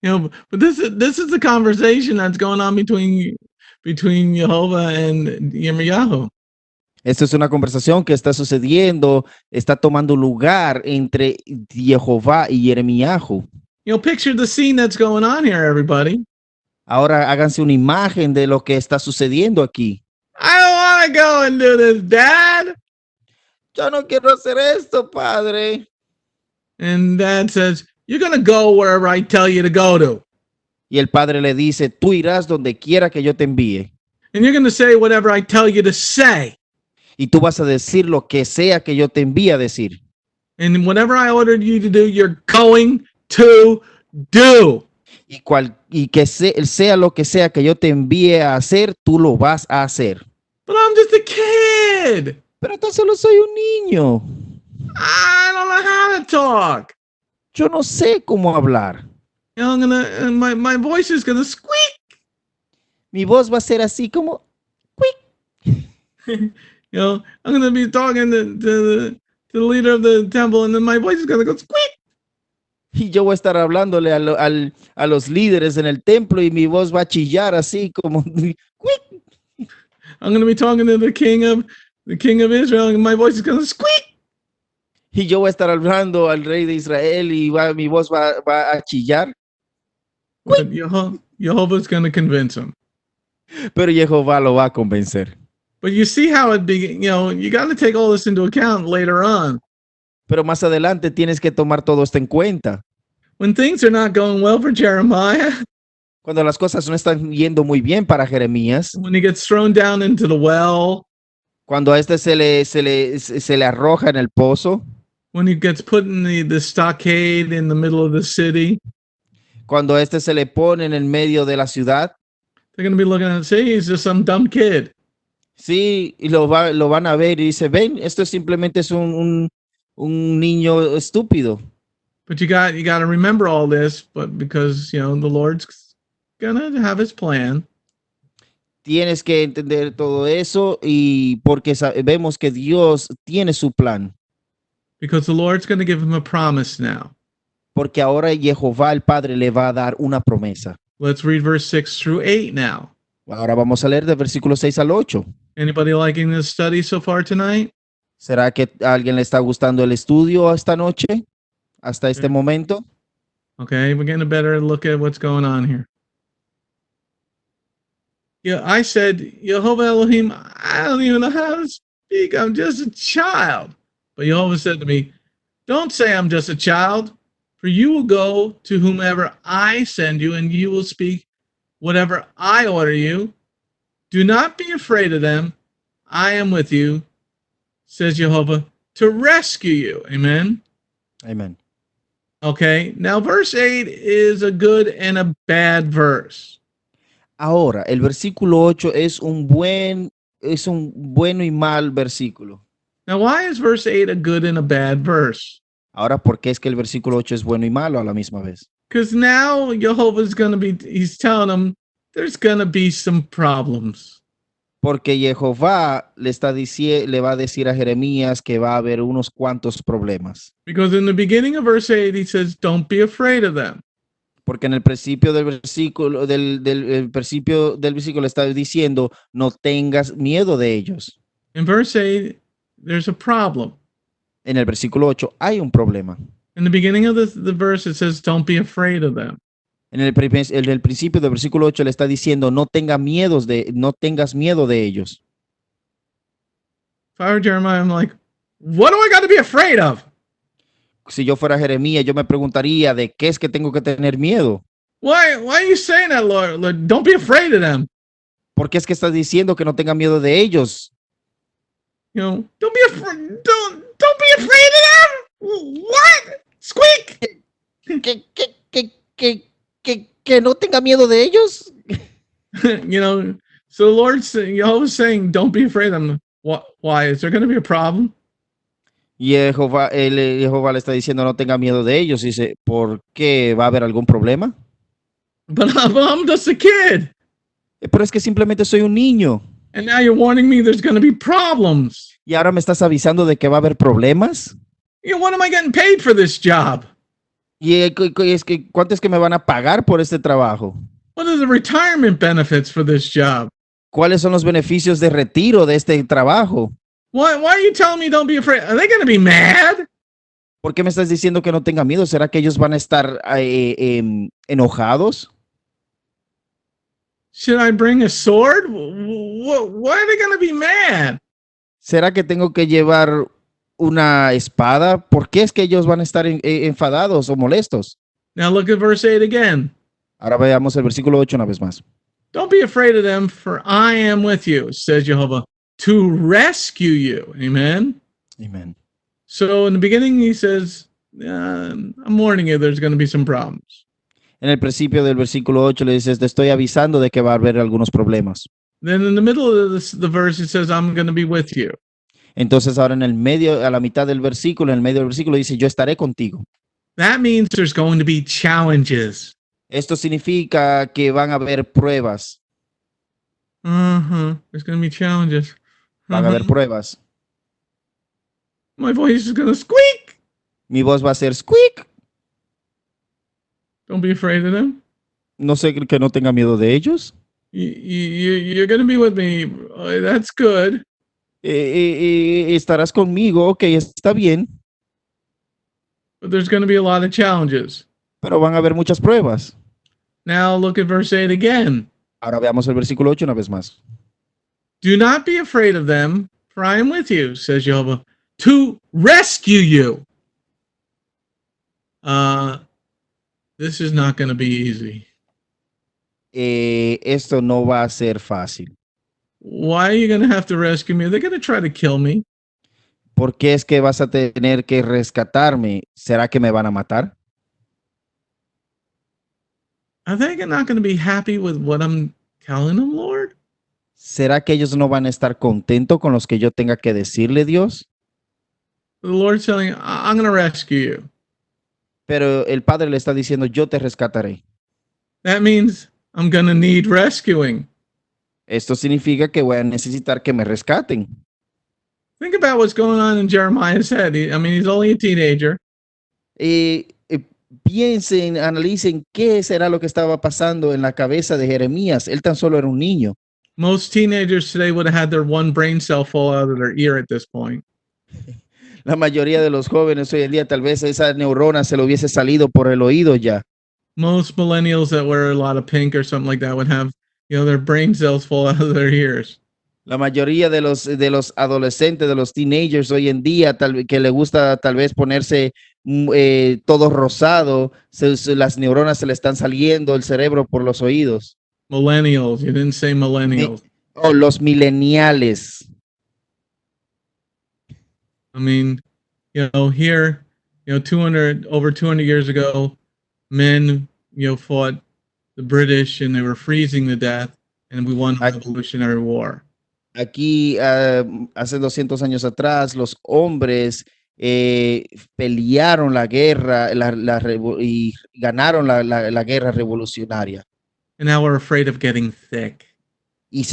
But this is the conversation that's going on between Jehovah and Yirmiyahu. Esto es una conversación que está sucediendo, está tomando lugar entre Jehová y Yirmiyahu. Picture the scene that's going on here, everybody. Ahora háganse una imagen de lo que está sucediendo aquí. I don't want to go and do this, Dad. Yo no quiero hacer esto, padre. And Dad says, you're going to go wherever I tell you to go to. Y el padre le dice, tú irás donde quiera que yo te envíe. And you're going to say whatever I tell you to say. Y tú vas a decir lo que sea que yo te envíe a decir. And whatever I ordered you to do, you're going to do. Y que sea lo que sea que yo te envíe a hacer, tú lo vas a hacer. But I'm just a kid. Pero tan solo soy un niño. I don't know how to talk. Yo no sé cómo hablar. You know, my voice is gonna squeak. Mi voz va a ser así como, You know, I'm gonna be talking to the leader of the temple, and then my voice is gonna go squeak. y yo voy a estar hablándole a los líderes en el templo y mi voz va a chillar así como, I'm gonna be talking to the king of Israel, and my voice is gonna squeak. y yo voy a estar hablando al rey de Israel y mi voz va a chillar. But Jehovah's gonna convince him. Pero Jehová lo va a convencer. But you see how it began. You know, you got to take all this into account later on. Pero más adelante tienes que tomar todo esto en cuenta. When things are not going well for Jeremiah, Cuando las cosas no están yendo muy bien para Jeremías, when he gets thrown down into the well, cuando a este se le arroja en el pozo, when he gets put in the stockade in the middle of the city, cuando a este se le pone en el medio de la ciudad, they're going to be looking at it and say, he's just some dumb kid. sí, y lo van a ver y dice, ven, esto simplemente es un niño estúpido. But you got to remember all this, but because, you know, the Lord's going to have his plan. Tienes que entender todo eso y porque sabemos que Dios tiene su plan. Because the Lord's going to give him a promise now. Porque ahora Jehová el Padre le va a dar una promesa. Let's read verse 6 through 8 now. Ahora vamos a leer del versículo 6 al 8. Anybody liking this study so far tonight? ¿Será que a alguien le está gustando el estudio esta noche? Hasta este momento. Okay, we're getting a better look at what's going on here. Yeah, I said, Jehovah Elohim, I don't even know how to speak. I'm just a child. But Jehovah said to me, don't say I'm just a child, for you will go to whomever I send you, and you will speak whatever I order you. Do not be afraid of them. I am with you, says Jehovah, to rescue you. Amen. Amen. Okay, now verse 8 is a good and a bad verse. Ahora, el versículo 8 es un bueno y mal versículo. Now, why is verse 8 a good and a bad verse? Ahora, ¿por qué es que el versículo 8 es bueno y malo a la misma vez? Because now Jehovah's going to be, he's telling them there's going to be some problems. Porque Jehová le va a decir a Jeremías que va a haber unos cuantos problemas. Because in the beginning of verse 8, he says, don't be afraid of them. Porque en el principio del versículo, el principio del versículo está diciendo, no tengas miedo de ellos. In verse 8, there's a problem. En el versículo 8 hay un problema. In the beginning of the verse, it says, don't be afraid of them. En el principio del versículo 8 le está diciendo, no tengas miedo de ellos. If I were Jeremiah, I'm like, what do I got to be afraid of? Si yo fuera Jeremías, yo me preguntaría, ¿de qué es que tengo que tener miedo? Why are you saying that, Lord? Lord, don't be afraid of them. ¿Por qué es que estás diciendo que no tenga miedo de ellos? You know, don't be afraid. Don't be afraid of them. What? Squeak. ¿Que no tenga miedo de ellos? You know, so the Lord's Jehovah's saying, don't be afraid of them. Why? Is there going to be a problem? Y Jehová le está diciendo, no tenga miedo de ellos. Y dice, ¿por qué va a haber algún problema? But I'm just a kid. Pero es que simplemente soy un niño. And now you're warning me there's going to be problems. Y ahora me estás avisando de que va a haber problemas. You know, what am I getting paid for this job? Y es que, ¿cuánto es que me van a pagar por este trabajo? What are the retirement benefits for this job? ¿Cuáles son los beneficios de retiro de este trabajo? Why are you telling me don't be afraid? Are they going to be mad? ¿Por qué me estás diciendo que no tenga miedo? ¿Será que ellos van a estar enojados? Should I bring a sword? Why are they going to be mad? ¿Será que tengo que llevar una espada? ¿Por qué es que ellos van a estar enfadados o molestos? Now look at verse 8 again. Ahora veamos el versículo 8 una vez más. Don't be afraid of them, for I am with you, says Jehovah, to rescue you. Amen. Amén. So in the beginning, he says, I'm warning you, there's going to be some problems. En el principio del versículo 8 le dices, te estoy avisando de que va a haber algunos problemas. Then in the middle of the verse, it says, I'm going to be with you. Entonces ahora en el medio, a la mitad del versículo, en el medio del versículo dice, yo estaré contigo. That means there's going to be challenges. Esto significa que van a haber pruebas. There's going to be challenges. Van a haber pruebas. My voice is going to squeak. Mi voz va a ser squeak. Don't be afraid of them. No sé que no tenga miedo de ellos. You're going to be with me. Oh, that's good. Estarás conmigo, ok, está bien. But there's going to be a lot of challenges. Pero van a haber muchas pruebas. Now look at verse 8 again. Ahora veamos el versículo 8 una vez más. Do not be afraid of them, for I am with you, says Jehovah, to rescue you. This is not going to be easy. Esto no va a ser fácil. Why are you going to have to rescue me? They're going to try to kill me. ¿Por qué es que vas a tener que rescatarme? ¿Será que me van a matar? Are they not going to be happy with what I'm telling them, Lord? ¿Será que ellos no van a estar contentos con los que yo tenga que decirle, Dios? The Lord's telling you, I'm going to rescue you. Pero el Padre le está diciendo, yo te rescataré. That means I'm going to need rescuing. Esto significa que voy a necesitar que me rescaten. Think about what's going on in Jeremiah's head. He's only a teenager. Piensen, analicen qué será lo que estaba pasando en la cabeza de Jeremías. Él tan solo era un niño. Most teenagers today would have had their one brain cell fall out of their ear at this point. La mayoría de los jóvenes hoy en día, tal vez esa neurona se lo hubiese salido por el oído ya. Most millennials that wear a lot of pink or something like that would have, their brain cells fall out of their ears. La mayoría de los adolescentes, de los teenagers hoy en día, que le gusta tal vez ponerse todo rosado, las neuronas se le están saliendo el cerebro por los oídos. Millennials, you didn't say millennials. Los mileniales. Here, over 200 years ago, men, fought the British and they were freezing to death, and we won the Revolutionary War. Aquí, hace 200 años atrás, los hombres pelearon la guerra y ganaron la guerra revolucionaria. And now we're afraid of getting thick. Y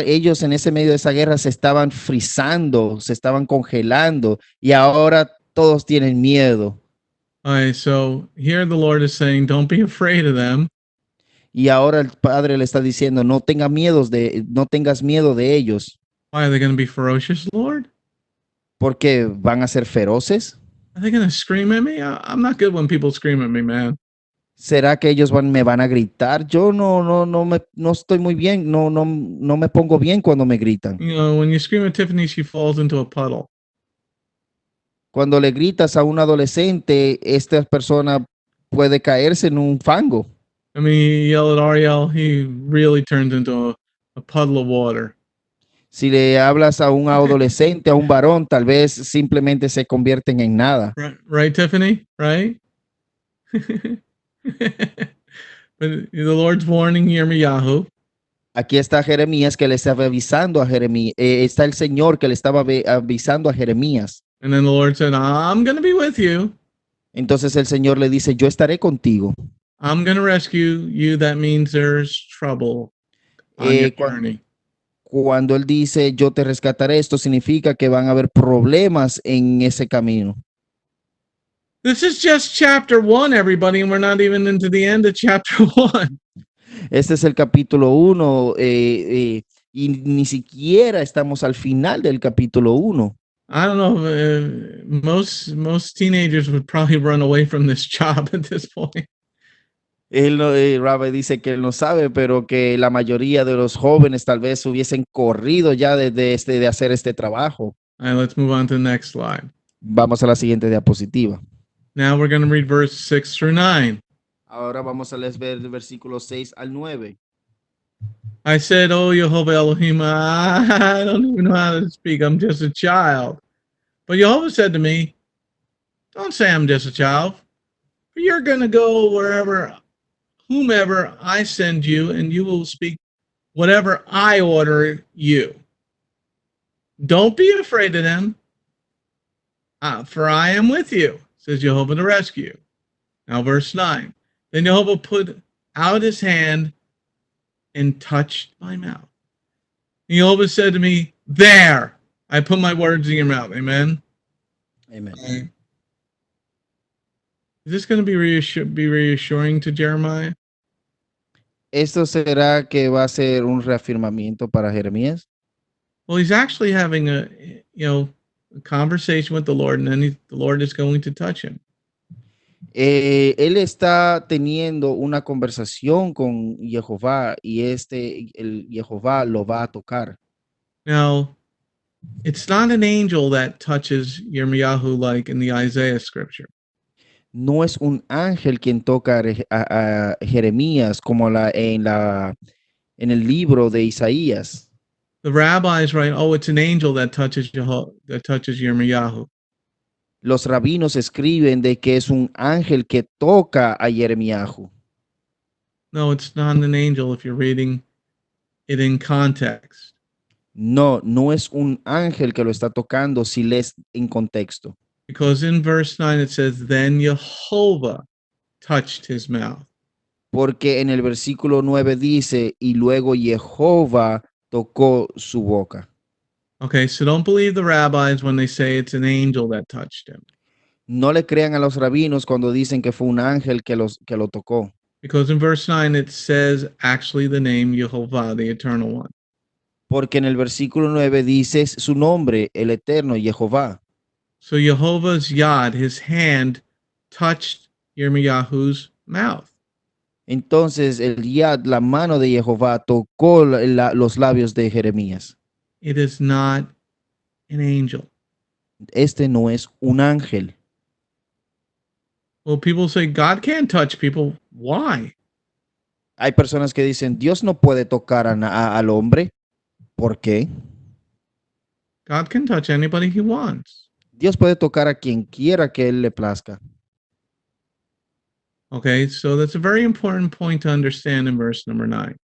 ellos en ese medio de esa guerra se estaban frizando, se estaban congelando, y ahora todos tienen miedo. All right, so here the Lord is saying, don't be afraid of them. Y ahora el Padre le está diciendo, no tengas miedo de ellos. Why are they going to be ferocious, Lord? Porque van a ser feroces. Are they going to scream at me? I'm not good when people scream at me, man. ¿Será que ellos me van a gritar? Yo no estoy muy bien, no me pongo bien cuando me gritan. When you scream at Tiffany, she falls into a puddle. Cuando le gritas a un adolescente, esta persona puede caerse en un fango. You yell at Ariel, he really turns into a puddle of water. Si le hablas a un adolescente, a un varón, tal vez simplemente se convierten en nada. Right, Tiffany? Right? But the Lord's warning Yirmiyahu. Aquí está Jeremías que le estaba avisando a Jeremías. Está el Señor que le estaba avisando a Jeremías. And then the Lord said, I'm going to be with you. Entonces el Señor le dice, yo estaré contigo. I'm going to rescue you. That means there's trouble on your journey. Cuando él dice, yo te rescataré, esto significa que van a haber problemas en ese camino. This is just chapter 1, everybody, and we're not even into the end of chapter 1. Este es el capítulo 1 y ni siquiera estamos al final del capítulo 1. I don't know. Most teenagers would probably run away from this job at this point. Rabbi dice que él no sabe, pero que la mayoría de los jóvenes tal vez hubiesen corrido ya de hacer este trabajo. All right, let's move on to the next slide. Vamos a la siguiente diapositiva. Now we're going to read verse 6 through 9. Ahora vamos a leer el versículo 6 al 9. I said, "Oh, Jehovah Elohim, I don't even know how to speak. I'm just a child." But Jehovah said to me, "Don't say I'm just a child, for you're going to go whomever I send you, and you will speak whatever I order you. Don't be afraid of them, for I am with you," says Jehovah to rescue you. Now, verse 9. Then Jehovah put out his hand and touched my mouth. And Jehovah said to me, "There, I put my words in your mouth." Amen. Amen. Okay. Is this going to be reassuring to Jeremiah? ¿Esto será que va a ser un reafirmamiento para Jeremías? Well, he's actually having a conversation with the Lord, and then the Lord is going to touch him. Él está teniendo una conversación con Jehová y el Jehová lo va a tocar. Now, it's not an angel that touches Yirmiyahu like in the Isaiah scripture. No es un ángel quien toca a Jeremías como en el libro de Isaías. The rabbis write, "Oh, it's an angel that touches Yirmiyahu." Los rabinos escriben de que es un ángel que toca a Jeremías. No, it's not an angel if you're reading it in context. No, no es un ángel que lo está tocando si lees en contexto. Because in verse 9 it says, "Then Jehovah touched his mouth." Porque en el versículo 9 dice, y luego Jehová tocó su boca. Okay, so don't believe the rabbis when they say it's an angel that touched him. No le crean a los rabinos cuando dicen que fue un ángel que lo tocó. Because in verse 9 it says actually the name Jehovah, the Eternal One. Porque en el versículo 9 dice su nombre, el eterno, Jehová. So Jehovah's yad, his hand, touched Yirmiyahu's mouth. Entonces el yad, la mano de Jehová, tocó los labios de Jeremías. It is not an angel. Este no es un ángel. Well, people say God can't touch people. Why? Hay personas que dicen, Dios no puede tocar al hombre. ¿Por qué? God can touch anybody he wants. Dios puede tocar a quien quiera que él le plazca. Okay, so that's a very important point to understand in verse number 9.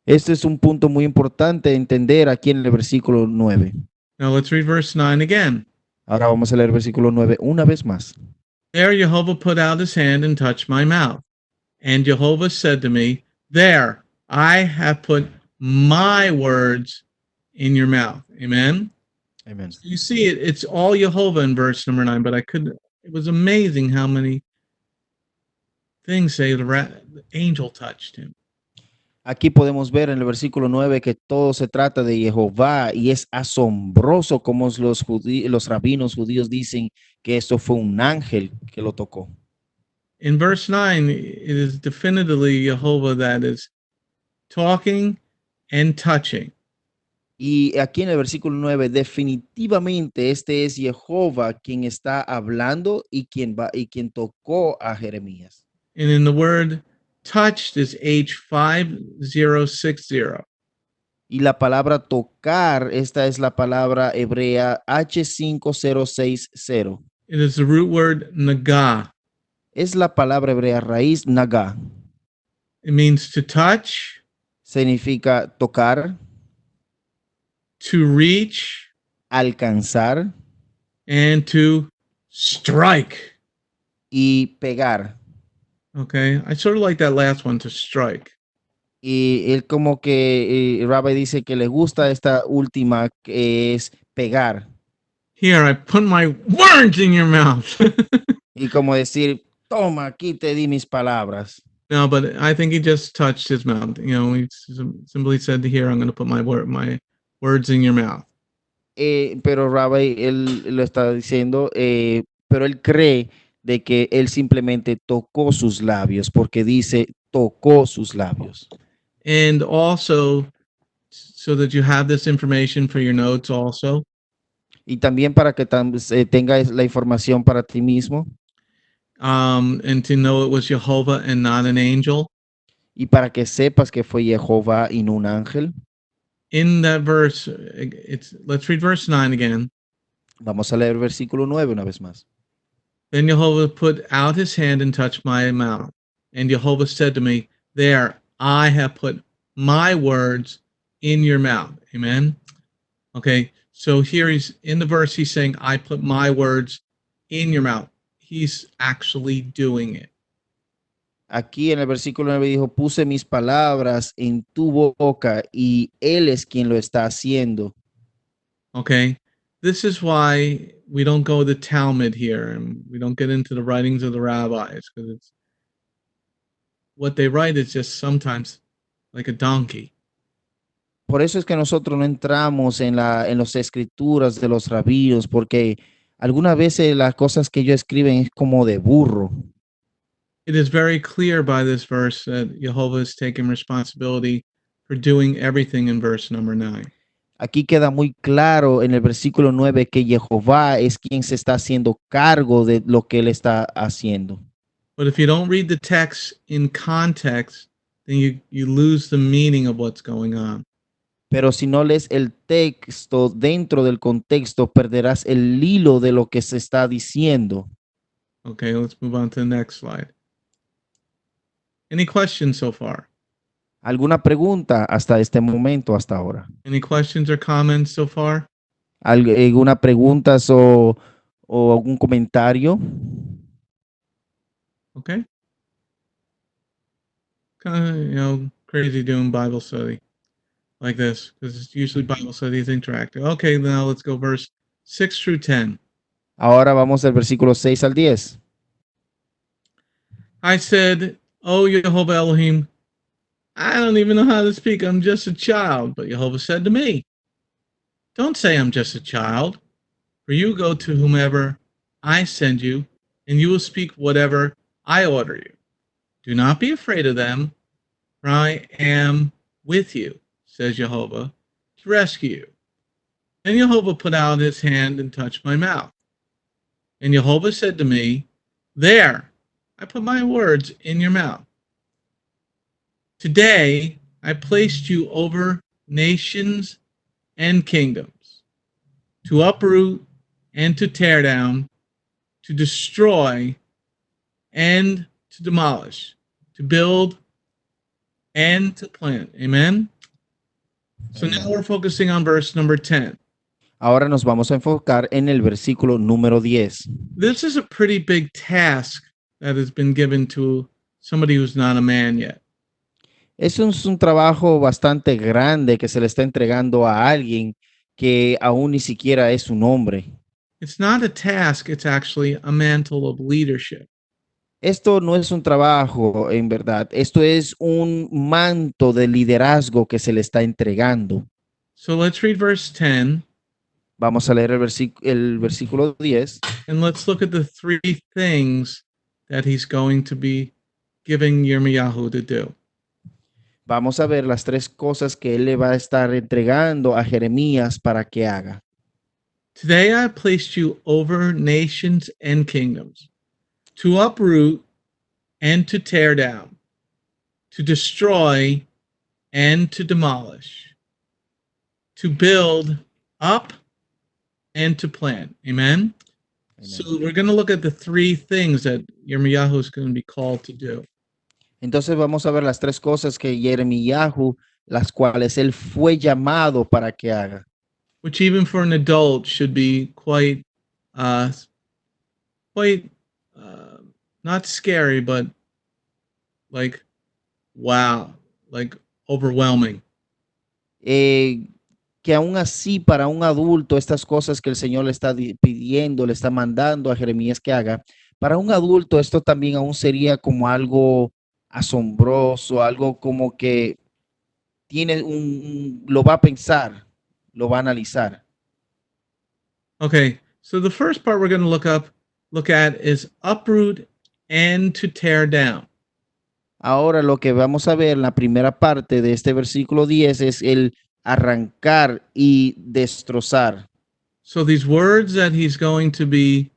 Este es un punto muy importante entender aquí en el versículo 9. Now let's read verse 9 again. Ahora vamos a leer el versículo 9 una vez más. There Jehovah put out his hand and touched my mouth. And Jehovah said to me, "There, I have put my words in your mouth." Amen. Amen. So you see it's all Jehovah in verse number 9, but it was amazing how many things say the angel touched him. Aquí podemos ver en el versículo 9 que todo se trata de Jehová y es asombroso como los rabinos judíos dicen que esto fue un ángel que lo tocó. In verse 9, it is definitively Jehovah that is talking and touching. Y aquí en el versículo 9 definitivamente este es Jehová quien está hablando y quien tocó a Jeremías. And in the word touched is H5060. Y la palabra tocar, esta es la palabra hebrea H5060. It is the root word nagah. Es la palabra hebrea raíz naga. It means to touch, Significa tocar, to reach, alcanzar and to strike. y pegar. Okay, I sort of like that last one, to strike. Y él como que Rabbi dice que le gusta esta última que es pegar. Here, I put my words in your mouth. Y como decir, toma, aquí te di mis palabras. No, but I think he just touched his mouth. You know, he simply said, "Here, I'm going to put my words in your mouth." Pero Rabbi, él lo está diciendo, pero él cree de que él simplemente tocó sus labios, porque dice tocó sus labios. And also, so that you have this information for your notes also, Y también para que tengas la información para ti mismo and to know it was Jehovah and not an angel. y para que sepas que fue Jehová y no un ángel. In that verse, let's read verse 9 again. Vamos a leer versículo 9 una vez más. Then Jehovah put out his hand and touched my mouth. And Jehovah said to me, there, I have put my words in your mouth. Amen. Okay. So here he's in the verse, he's saying, I put my words in your mouth. He's actually doing it. Aquí en el versículo 9 dijo, puse mis palabras en tu boca y él es quien lo está haciendo. Okay. This is why we don't go to the Talmud here and we don't get into the writings of the rabbis, because it's what they write is just sometimes like a donkey. Por eso es que nosotros no entramos en las escrituras de los rabinos, porque algunas veces las cosas que ellos escriben es como de burro. It is very clear by this verse that Jehovah is taking responsibility for doing everything in verse number 9. Aquí queda muy claro en el versículo 9 que Jehová es quien se está haciendo cargo de lo que él está haciendo. But if you don't read the text in context, then you lose the meaning of what's going on. Pero si no lees el texto dentro del contexto, perderás el hilo de lo que se está diciendo. Okay, let's move on to the next slide. Any questions so far? ¿Alguna pregunta hasta este momento, hasta ahora? Any questions or comments so far? ¿Alguna pregunta o algún comentario? Okay. Kind of, crazy doing Bible study like this because usually Bible study is interactive. Okay, now let's go verse 6 through 10. Ahora vamos del versículo 6 al 10. I said, "Oh, Jehovah Elohim, I don't even know how to speak. I'm just a child." But Jehovah said to me, "Don't say I'm just a child, for you go to whomever I send you, and you will speak whatever I order you. Do not be afraid of them, for I am with you," says Jehovah, "to rescue you." Then Jehovah put out his hand and touched my mouth. And Jehovah said to me, there, I put my words in your mouth. Today, I placed you over nations and kingdoms, to uproot and to tear down, to destroy and to demolish, to build and to plant. Amen? So now we're focusing on verse number 10. Ahora nos vamos a enfocar en el versículo número 10. This is a pretty big task that has been given to somebody who's not a man yet. Eso es un trabajo bastante grande que se le está entregando a alguien que aún ni siquiera es un hombre. It's not a task, it's actually a mantle of leadership. Esto no es un trabajo, en verdad. Esto es un manto de liderazgo que se le está entregando. So let's read verse 10. Vamos a leer el versículo 10 and let's look at the three things that he's going to be giving Yirmiyahu to do. Vamos a ver las tres cosas que él le va a estar entregando a Jeremías para que haga. Today I placed you over nations and kingdoms, to uproot and to tear down, to destroy and to demolish, to build up and to plant. Amen? Amen. So we're going to look at the three things that Yirmiyahu is going to be called to do. Entonces vamos a ver las tres cosas que Jeremías, las cuales él fue llamado para que haga. Which even for an adult should be quite not scary, but like, wow, like overwhelming. Que aún así para un adulto, estas cosas que el Señor le está pidiendo, le está mandando a Jeremías que haga, para un adulto esto también aún sería como algo asombroso, algo como que tiene lo va a pensar, lo va a analizar. Okay, so the first part we're going to look at is uproot and to tear down. Ahora lo que vamos a ver en la primera parte de este versículo 10 es el arrancar y destrozar. So these words that he's going to be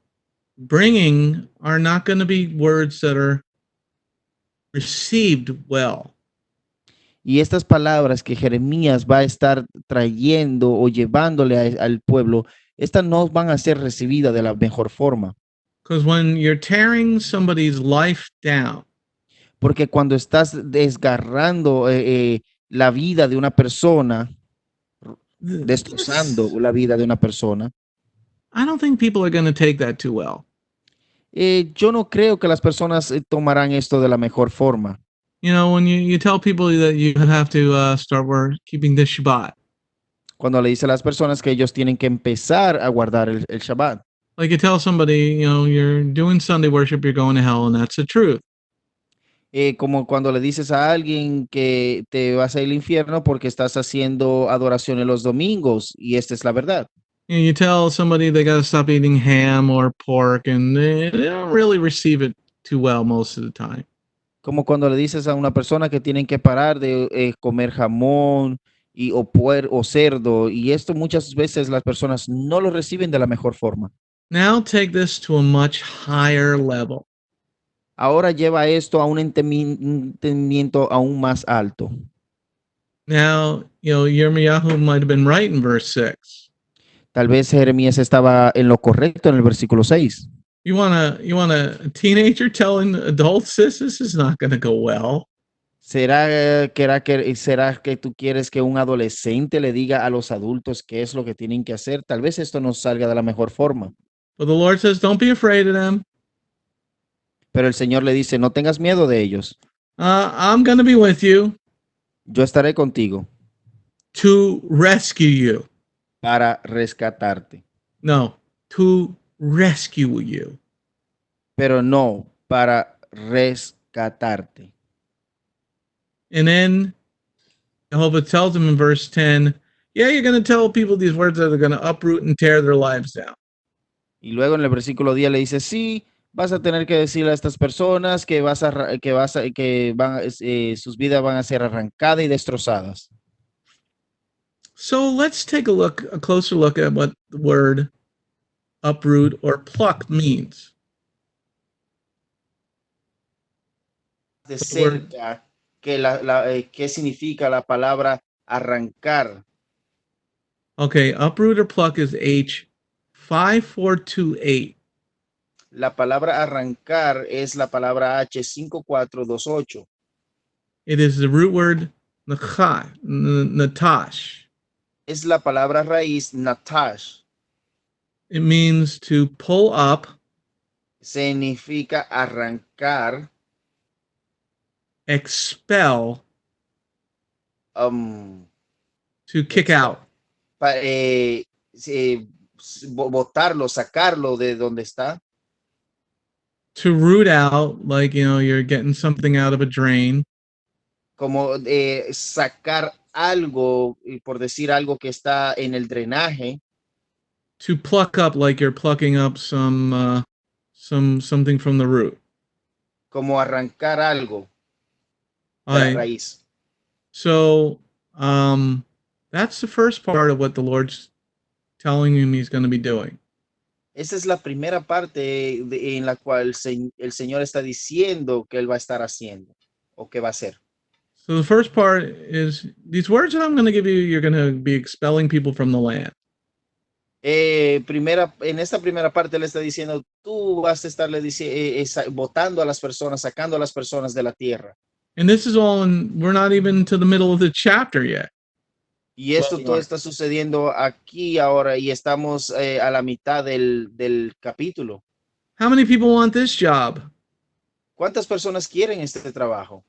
bringing are not going to be words that are received well. Y estas palabras que Jeremías va a estar trayendo o llevándole al pueblo, estas no van a ser recibidas de la mejor forma. Because when you're tearing somebody's life down, Porque cuando estás desgarrando la vida de una persona, destrozando la vida de una persona, I don't think people are going to take that too well. yo no creo que las personas tomarán esto de la mejor forma. You know, when you tell people that you have to start keeping the Shabbat, Cuando le dice a las personas que ellos tienen que empezar a guardar el Shabbat. like you tell somebody, you know, you're doing Sunday worship, you're going to hell, and that's the truth. Como cuando le dices a alguien que te vas a ir al infierno porque estás haciendo adoración en los domingos, y esta es la verdad. You tell somebody they got to stop eating ham or pork, and they don't really receive it too well most of the time. Como cuando le dices a una persona que tienen que parar de comer jamón o cerdo, y esto muchas veces las personas no lo reciben de la mejor forma. Now take this to a much higher level. Ahora lleva esto a un entendimiento aún más alto. Now, you know, Yirmiyahu might have been right in verse 6. Tal vez Jeremías estaba en lo correcto en el versículo 6. You want a teenager telling adults this is not going to go well. ¿Será que tú quieres que un adolescente le diga a los adultos qué es lo que tienen que hacer? Tal vez esto no salga de la mejor forma. But the Lord says, don't be afraid of them. Pero el Señor le dice, no tengas miedo de ellos. I'm going to be with you Yo estaré contigo to rescue you. para rescatarte. No, to rescue you. Pero no para rescatarte. And then Jehovah tells him in verse 10, yeah, you're going to tell people these words that are going to uproot and tear their lives down. Y luego en el versículo 10 le dice, sí, vas a tener que decirle a estas personas que sus vidas van a ser arrancadas y destrozadas. So let's take a closer look at what the word uproot or pluck means. De cerca, ¿qué significa la palabra arrancar? Okay, uproot or pluck is H5428. La palabra arrancar es la palabra H5428. It is the root word natash. Es la palabra raíz natash. It means to pull up, Significa arrancar, expel, to kick out. botarlo, sacarlo de donde está. To root out, like, you know, you're getting something out of a drain. Como sacar algo, por decir algo que está en el drenaje. To pluck up, like you're plucking up something from the root. Como arrancar algo de la raíz. So that's the first part of what the Lord's telling him he's going to be doing. Esa es la primera parte en la cual el Señor está diciendo que él va a estar haciendo o que va a hacer. So the first part is these words that I'm going to give you, you're going to be expelling people from the land. En esta primera parte le está diciendo, tú vas a estarle botando a las personas, sacando a las personas de la tierra. And this is all we're not even to the middle of the chapter yet. Y esto todo está sucediendo aquí ahora y estamos a la mitad del capítulo. How many people want this job? ¿Cuántas personas quieren este trabajo?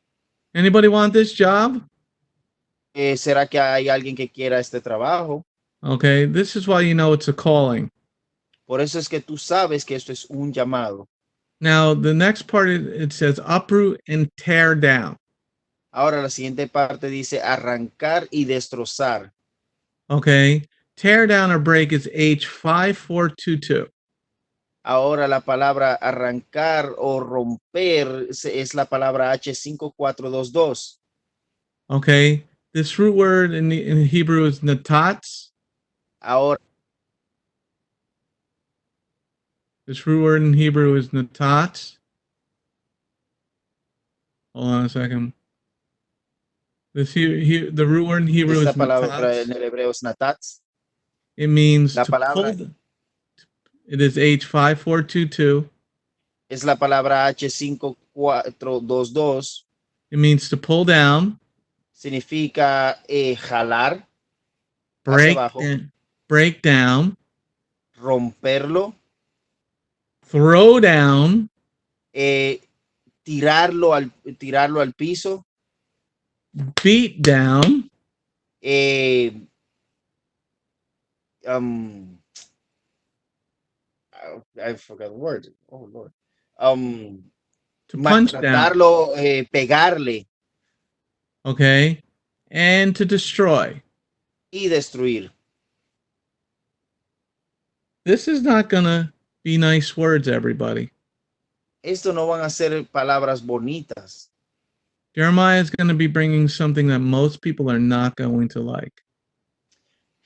Anybody want this job? ¿Será que hay alguien que quiera este trabajo? Okay, this is why you know it's a calling. Por eso es que tú sabes que esto es un llamado. Now, the next part, it says uproot and tear down. Ahora la siguiente parte dice arrancar y destrozar. Okay, tear down or break is H5422. Ahora la palabra arrancar o romper es la palabra H5422. Okay, this root word in Hebrew is natats. Ahora, This root word in Hebrew is natats. Hold on a second. The root word in Hebrew esta is palabra natats. en el hebreo es natats. It means La to palabra pull. It is H5422. es la palabra H5422. It means to pull down, Significa jalar hacia break, abajo, break down, romperlo, throw down, tirarlo al piso, beat down, I forgot the word. Oh Lord. to punch down. Maltratarlo, pegarle Okay, and to destroy. y destruir. This is not gonna be nice words, everybody. Esto no van a ser palabras bonitas. Jeremiah is going to be bringing something that most people are not going to like.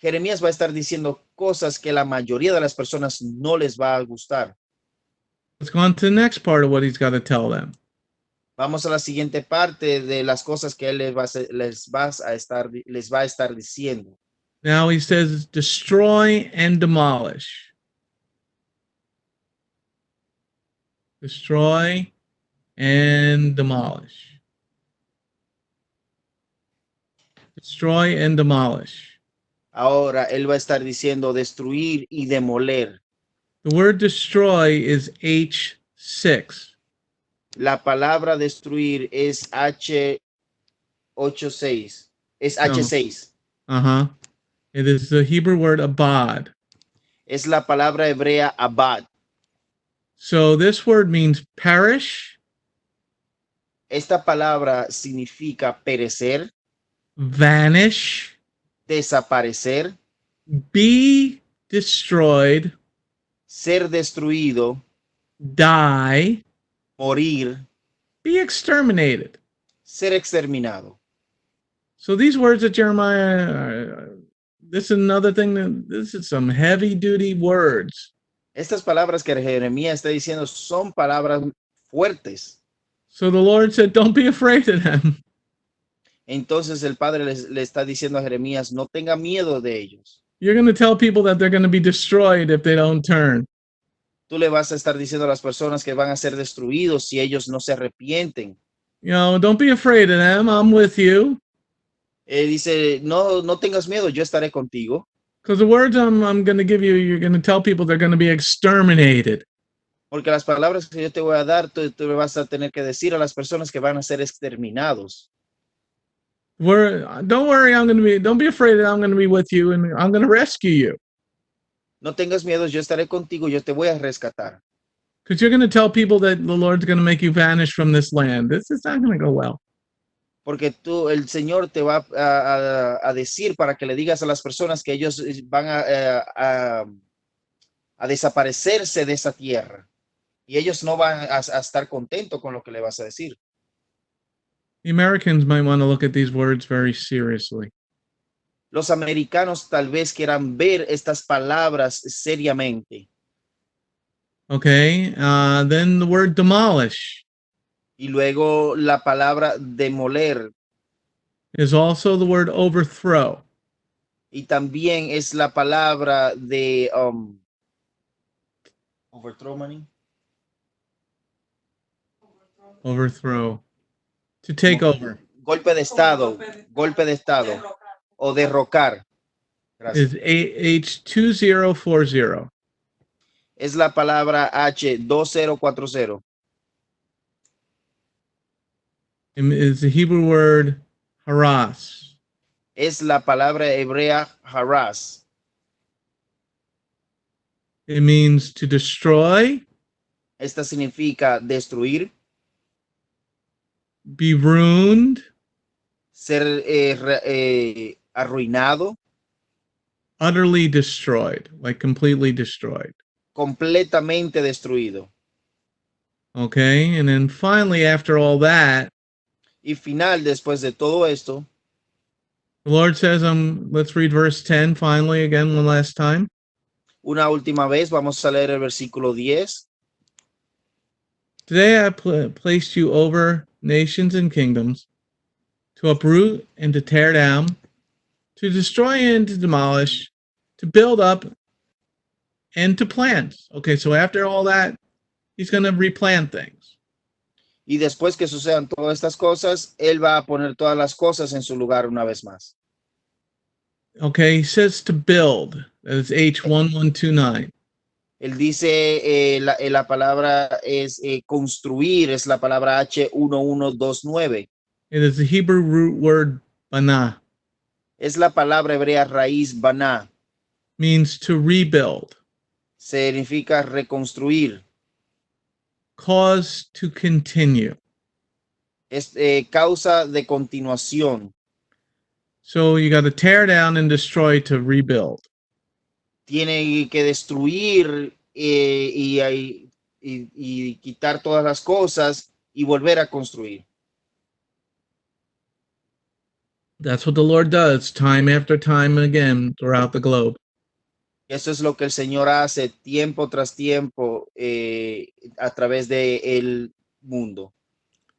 Jeremías va a estar diciendo cosas que la mayoría de las personas no les va a gustar. Let's go on to the next part of what he's got to tell them. Vamos a la siguiente parte de las cosas que él les va a estar diciendo. Now he says, destroy and demolish. Destroy and demolish. Destroy and demolish. Ahora él va a estar diciendo destruir y demoler. The word destroy is H6. La palabra destruir es H86. Es H6. Uh-huh. It is the Hebrew word abad. Es la palabra hebrea abad. So this word means perish, Esta palabra significa perecer, vanish, desaparecer, be destroyed, ser destruido, die, morir, be exterminated. ser exterminado. So these words that Jeremiah, this is another thing that this is some heavy duty words. Estas palabras que Jeremías está diciendo son palabras fuertes. So the Lord said, don't be afraid of them. Entonces el Padre le está diciendo a Jeremías, no tenga miedo de ellos. You're going to tell people that they're going to be destroyed if they don't turn. Tú le vas a estar diciendo a las personas que van a ser destruidos si ellos no se arrepienten. You know, don't be afraid of them. I'm with you. Dice, no tengas miedo, yo estaré contigo. Because the words I'm going to give you, you're going to tell people they're going to be exterminated. Porque las palabras que yo te voy a dar, tú le vas a tener que decir a las personas que van a ser exterminados. Don't worry, don't be afraid that I'm going to be with you and I'm going to rescue you. No tengas miedo, yo estaré contigo, yo te voy a rescatar. Because you're going to tell people that the Lord's going to make you vanish from this land. This is not going to go well. Porque el Señor te va a decir para que le digas a las personas que ellos van a desaparecerse de esa tierra. Y ellos no van a estar contentos con lo que le vas a decir. The Americans might want to look at these words very seriously. Los americanos tal vez quieran ver estas palabras seriamente. Okay, then the word demolish. Y luego la palabra demoler. Is also the word overthrow. Y también es la palabra de overthrow money. Overthrow. To take over. Golpe de estado o derrocar. Is H2040. Es la palabra H2040. Is the Hebrew word haras. Es la palabra hebrea haras. It means to destroy. Esta significa destruir. Be ruined. Ser arruinado. Utterly destroyed, like completely destroyed. completamente destruido. Okay, and then finally, after all that, Y final, después de todo esto, the Lord says, let's read verse 10 finally again one last time. una última vez vamos a leer el versículo 10. Today I placed you over nations and kingdoms to uproot and to tear down, to destroy and to demolish, to build up and to plant. Okay, so after all that, he's going to replant things. Y después que sucedan todas estas cosas, él va a poner todas las cosas en su lugar una vez más. Okay, he says to build. That is H1129. Él dice, la palabra es construir, es la palabra H1129. It is the Hebrew root word banah, Es la palabra hebrea raíz baná. means to rebuild, Significa reconstruir. cause to continue. Es causa de continuación. So you got to tear down and destroy to rebuild. Tiene que destruir y quitar todas las cosas y volver a construir. That's what the Lord does time after time again throughout the globe. Eso es lo que el Señor hace tiempo tras tiempo a través del mundo.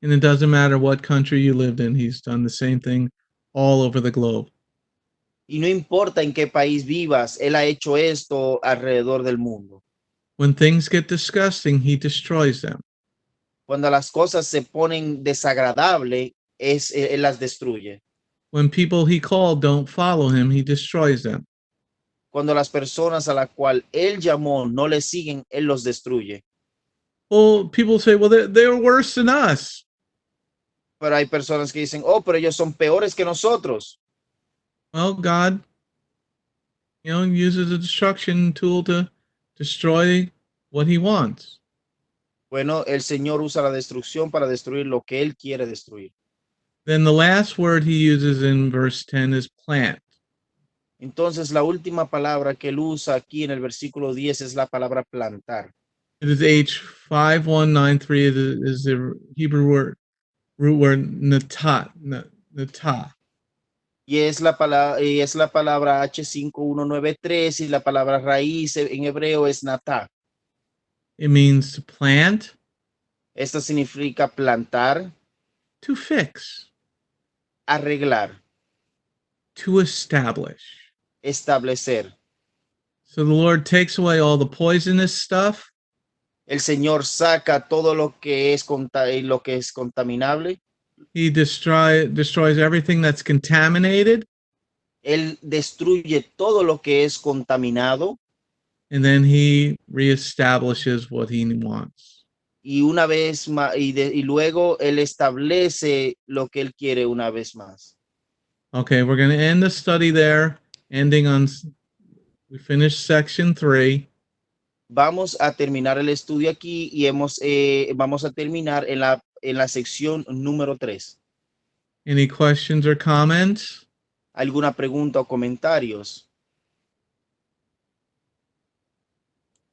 And it doesn't matter what country you lived in, he's done the same thing all over the globe. Y no importa en qué país vivas, Él ha hecho esto alrededor del mundo. When things get disgusting, he destroys them. Cuando las cosas se ponen desagradables, Él las destruye. When people he called don't follow him, he destroys them. Cuando las personas a la cual Él llamó no le siguen, Él los destruye. Well, people say, well, they're worse than us. Pero hay personas que dicen, oh, pero ellos son peores que nosotros. Well, God, uses a destruction tool to destroy what he wants. Bueno, el Señor usa la destrucción para destruir lo que Él quiere destruir. Then the last word he uses in verse 10 is plant. Entonces, la última palabra que Él usa aquí en el versículo 10 es la palabra plantar. It is H5193. It is the Hebrew root word natah. Y es la palabra H5193 y la palabra raíz en hebreo es natá. It means to plant, Esto significa plantar, to fix, arreglar, to establish. establecer. So the Lord takes away all the poisonous stuff. El Señor saca todo lo que es contaminable. He destroys everything that's contaminated. Él destruye todo lo que es contaminado. And then he reestablishes what he wants. Y una vez más, y luego Él establece lo que Él quiere una vez más. Okay, we're going to end the study there, we finished section 3. Vamos a terminar el estudio aquí y vamos a terminar en la sección número 3. Any questions or comments? ¿Alguna pregunta o comentarios?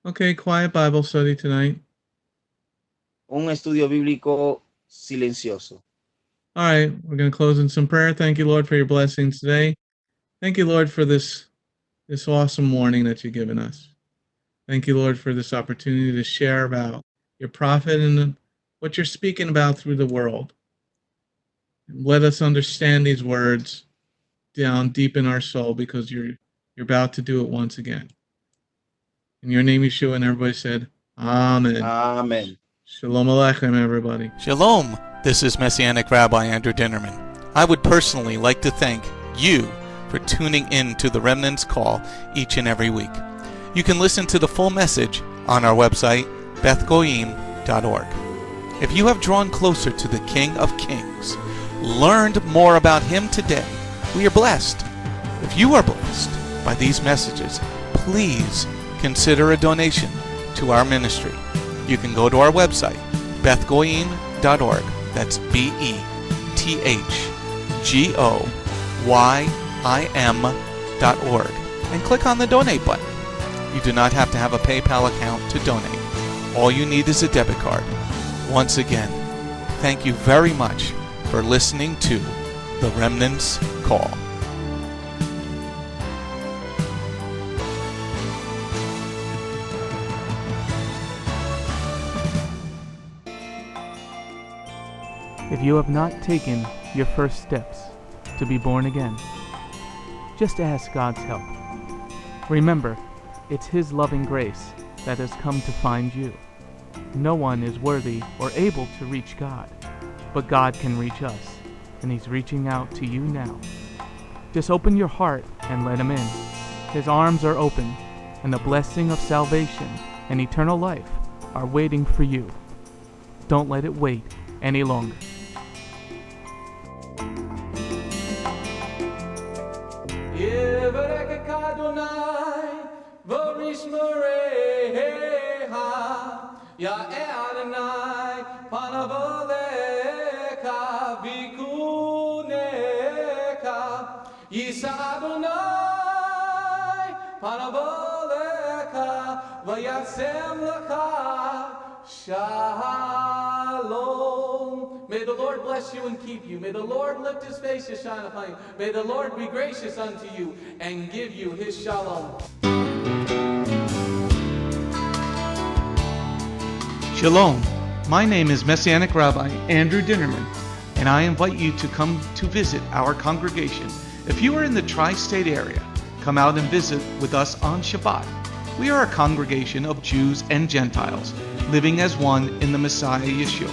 Okay, quiet Bible study tonight. Un estudio bíblico silencioso. All right, we're going to close in some prayer. Thank you, Lord, for your blessings today. Thank you, Lord, for this awesome morning that you've given us. Thank you, Lord, for this opportunity to share about your prophet and what you're speaking about through the world. And let us understand these words down deep in our soul, because you're about to do it once again. In your name, Yeshua, and everybody said, Amen. Amén. Shalom Aleichem, everybody. Shalom, this is Messianic Rabbi Andrew Dinnerman. I would personally like to thank you for tuning in to the Remnant's Call each and every week. You can listen to the full message on our website, bethgoyim.org. If you have drawn closer to the King of Kings, learned more about him today, we are blessed. If you are blessed by these messages, please consider a donation to our ministry. You can go to our website, bethgoyim.org. That's BETHGOYIM.org, and click on the donate button. You do not have to have a PayPal account to donate. All you need is a debit card. Once again, thank you very much for listening to The Remnant's Call. If you have not taken your first steps to be born again, just ask God's help. Remember, it's His loving grace that has come to find you. No one is worthy or able to reach God, but God can reach us, and He's reaching out to you now. Just open your heart and let Him in. His arms are open, and the blessing of salvation and eternal life are waiting for you. Don't let it wait any longer. Ya Adonai, panavoleka, vikuneka, Yisa Adonai, panavoleka, vayasem lecha, shalom. May the Lord bless you and keep you. May the Lord lift His face to shine upon you. May the Lord be gracious unto you and give you His shalom. Shalom. My name is Messianic Rabbi Andrew Dinnerman, and I invite you to come to visit our congregation. If you are in the tri-state area, come out and visit with us on Shabbat. We are a congregation of Jews and Gentiles, living as one in the Messiah Yeshua.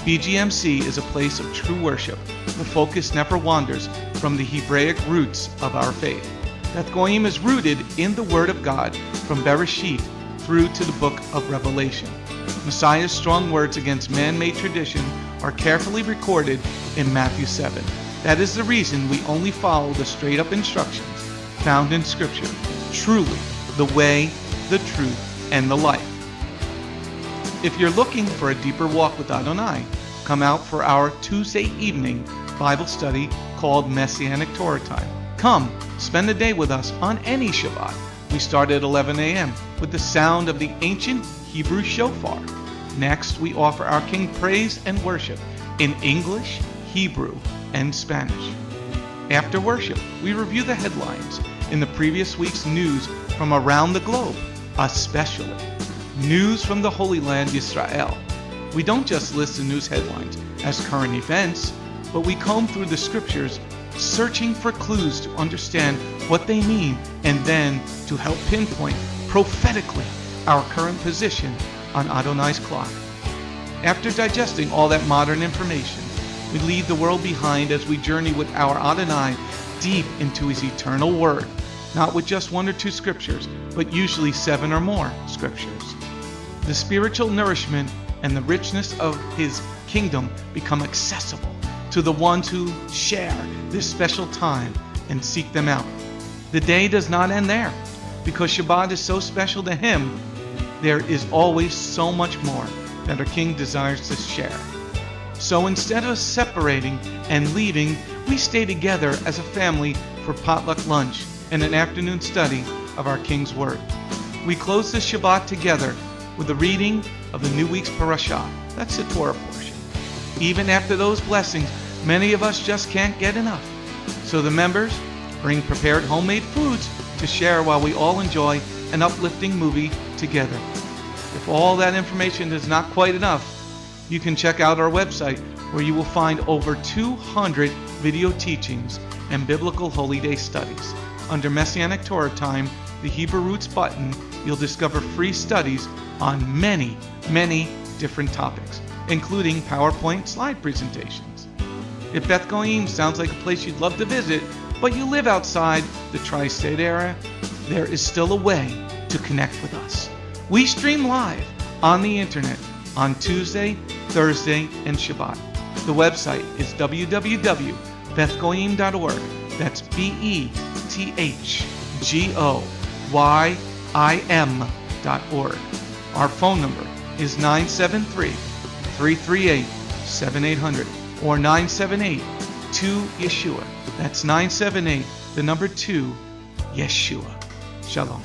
BGMC is a place of true worship. The focus never wanders from the Hebraic roots of our faith. Beth Goyim is rooted in the Word of God from Bereshit through to the book of Revelation. Messiah's strong words against man-made tradition are carefully recorded in Matthew 7. That is the reason we only follow the straight-up instructions found in Scripture, truly the way, the truth, and the life. If you're looking for a deeper walk with Adonai, come out for our Tuesday evening Bible study called Messianic Torah Time. Come, spend the day with us on any Shabbat. We start at 11 a.m. with the sound of the ancient Hebrew shofar. Next, we offer our King praise and worship in English, Hebrew, and Spanish. After worship, we review the headlines in the previous week's news from around the globe, especially news from the Holy Land, Israel. We don't just list the news headlines as current events, but we comb through the scriptures, searching for clues to understand what they mean and then to help pinpoint prophetically our current position on Adonai's clock. After digesting all that modern information, we leave the world behind as we journey with our Adonai deep into His eternal Word, not with just one or two scriptures, but usually 7 or more scriptures. The spiritual nourishment and the richness of His kingdom become accessible to the ones who share this special time and seek them out. The day does not end there. Because Shabbat is so special to Him, there is always so much more that our King desires to share. So instead of separating and leaving, we stay together as a family for potluck lunch and an afternoon study of our King's Word. We close the Shabbat together with the reading of the new week's parashah. That's the Torah portion. Even after those blessings, many of us just can't get enough. So the members bring prepared homemade foods to share while we all enjoy an uplifting movie together. If all that information is not quite enough, you can check out our website where you will find over 200 video teachings and biblical holy day studies. Under Messianic Torah Time, the Hebrew Roots button, you'll discover free studies on many, many different topics, including PowerPoint slide presentations. If Beth Goyim sounds like a place you'd love to visit, but you live outside the tri-state area, there is still a way to connect with us. We stream live on the internet on Tuesday, Thursday, and Shabbat. The website is www.bethgoyim.org. That's BETHGOYIM.org. Our phone number is 973-338-7800 or 978-2-YESHUA. That's 978, the number 2, Yeshua. Shalom.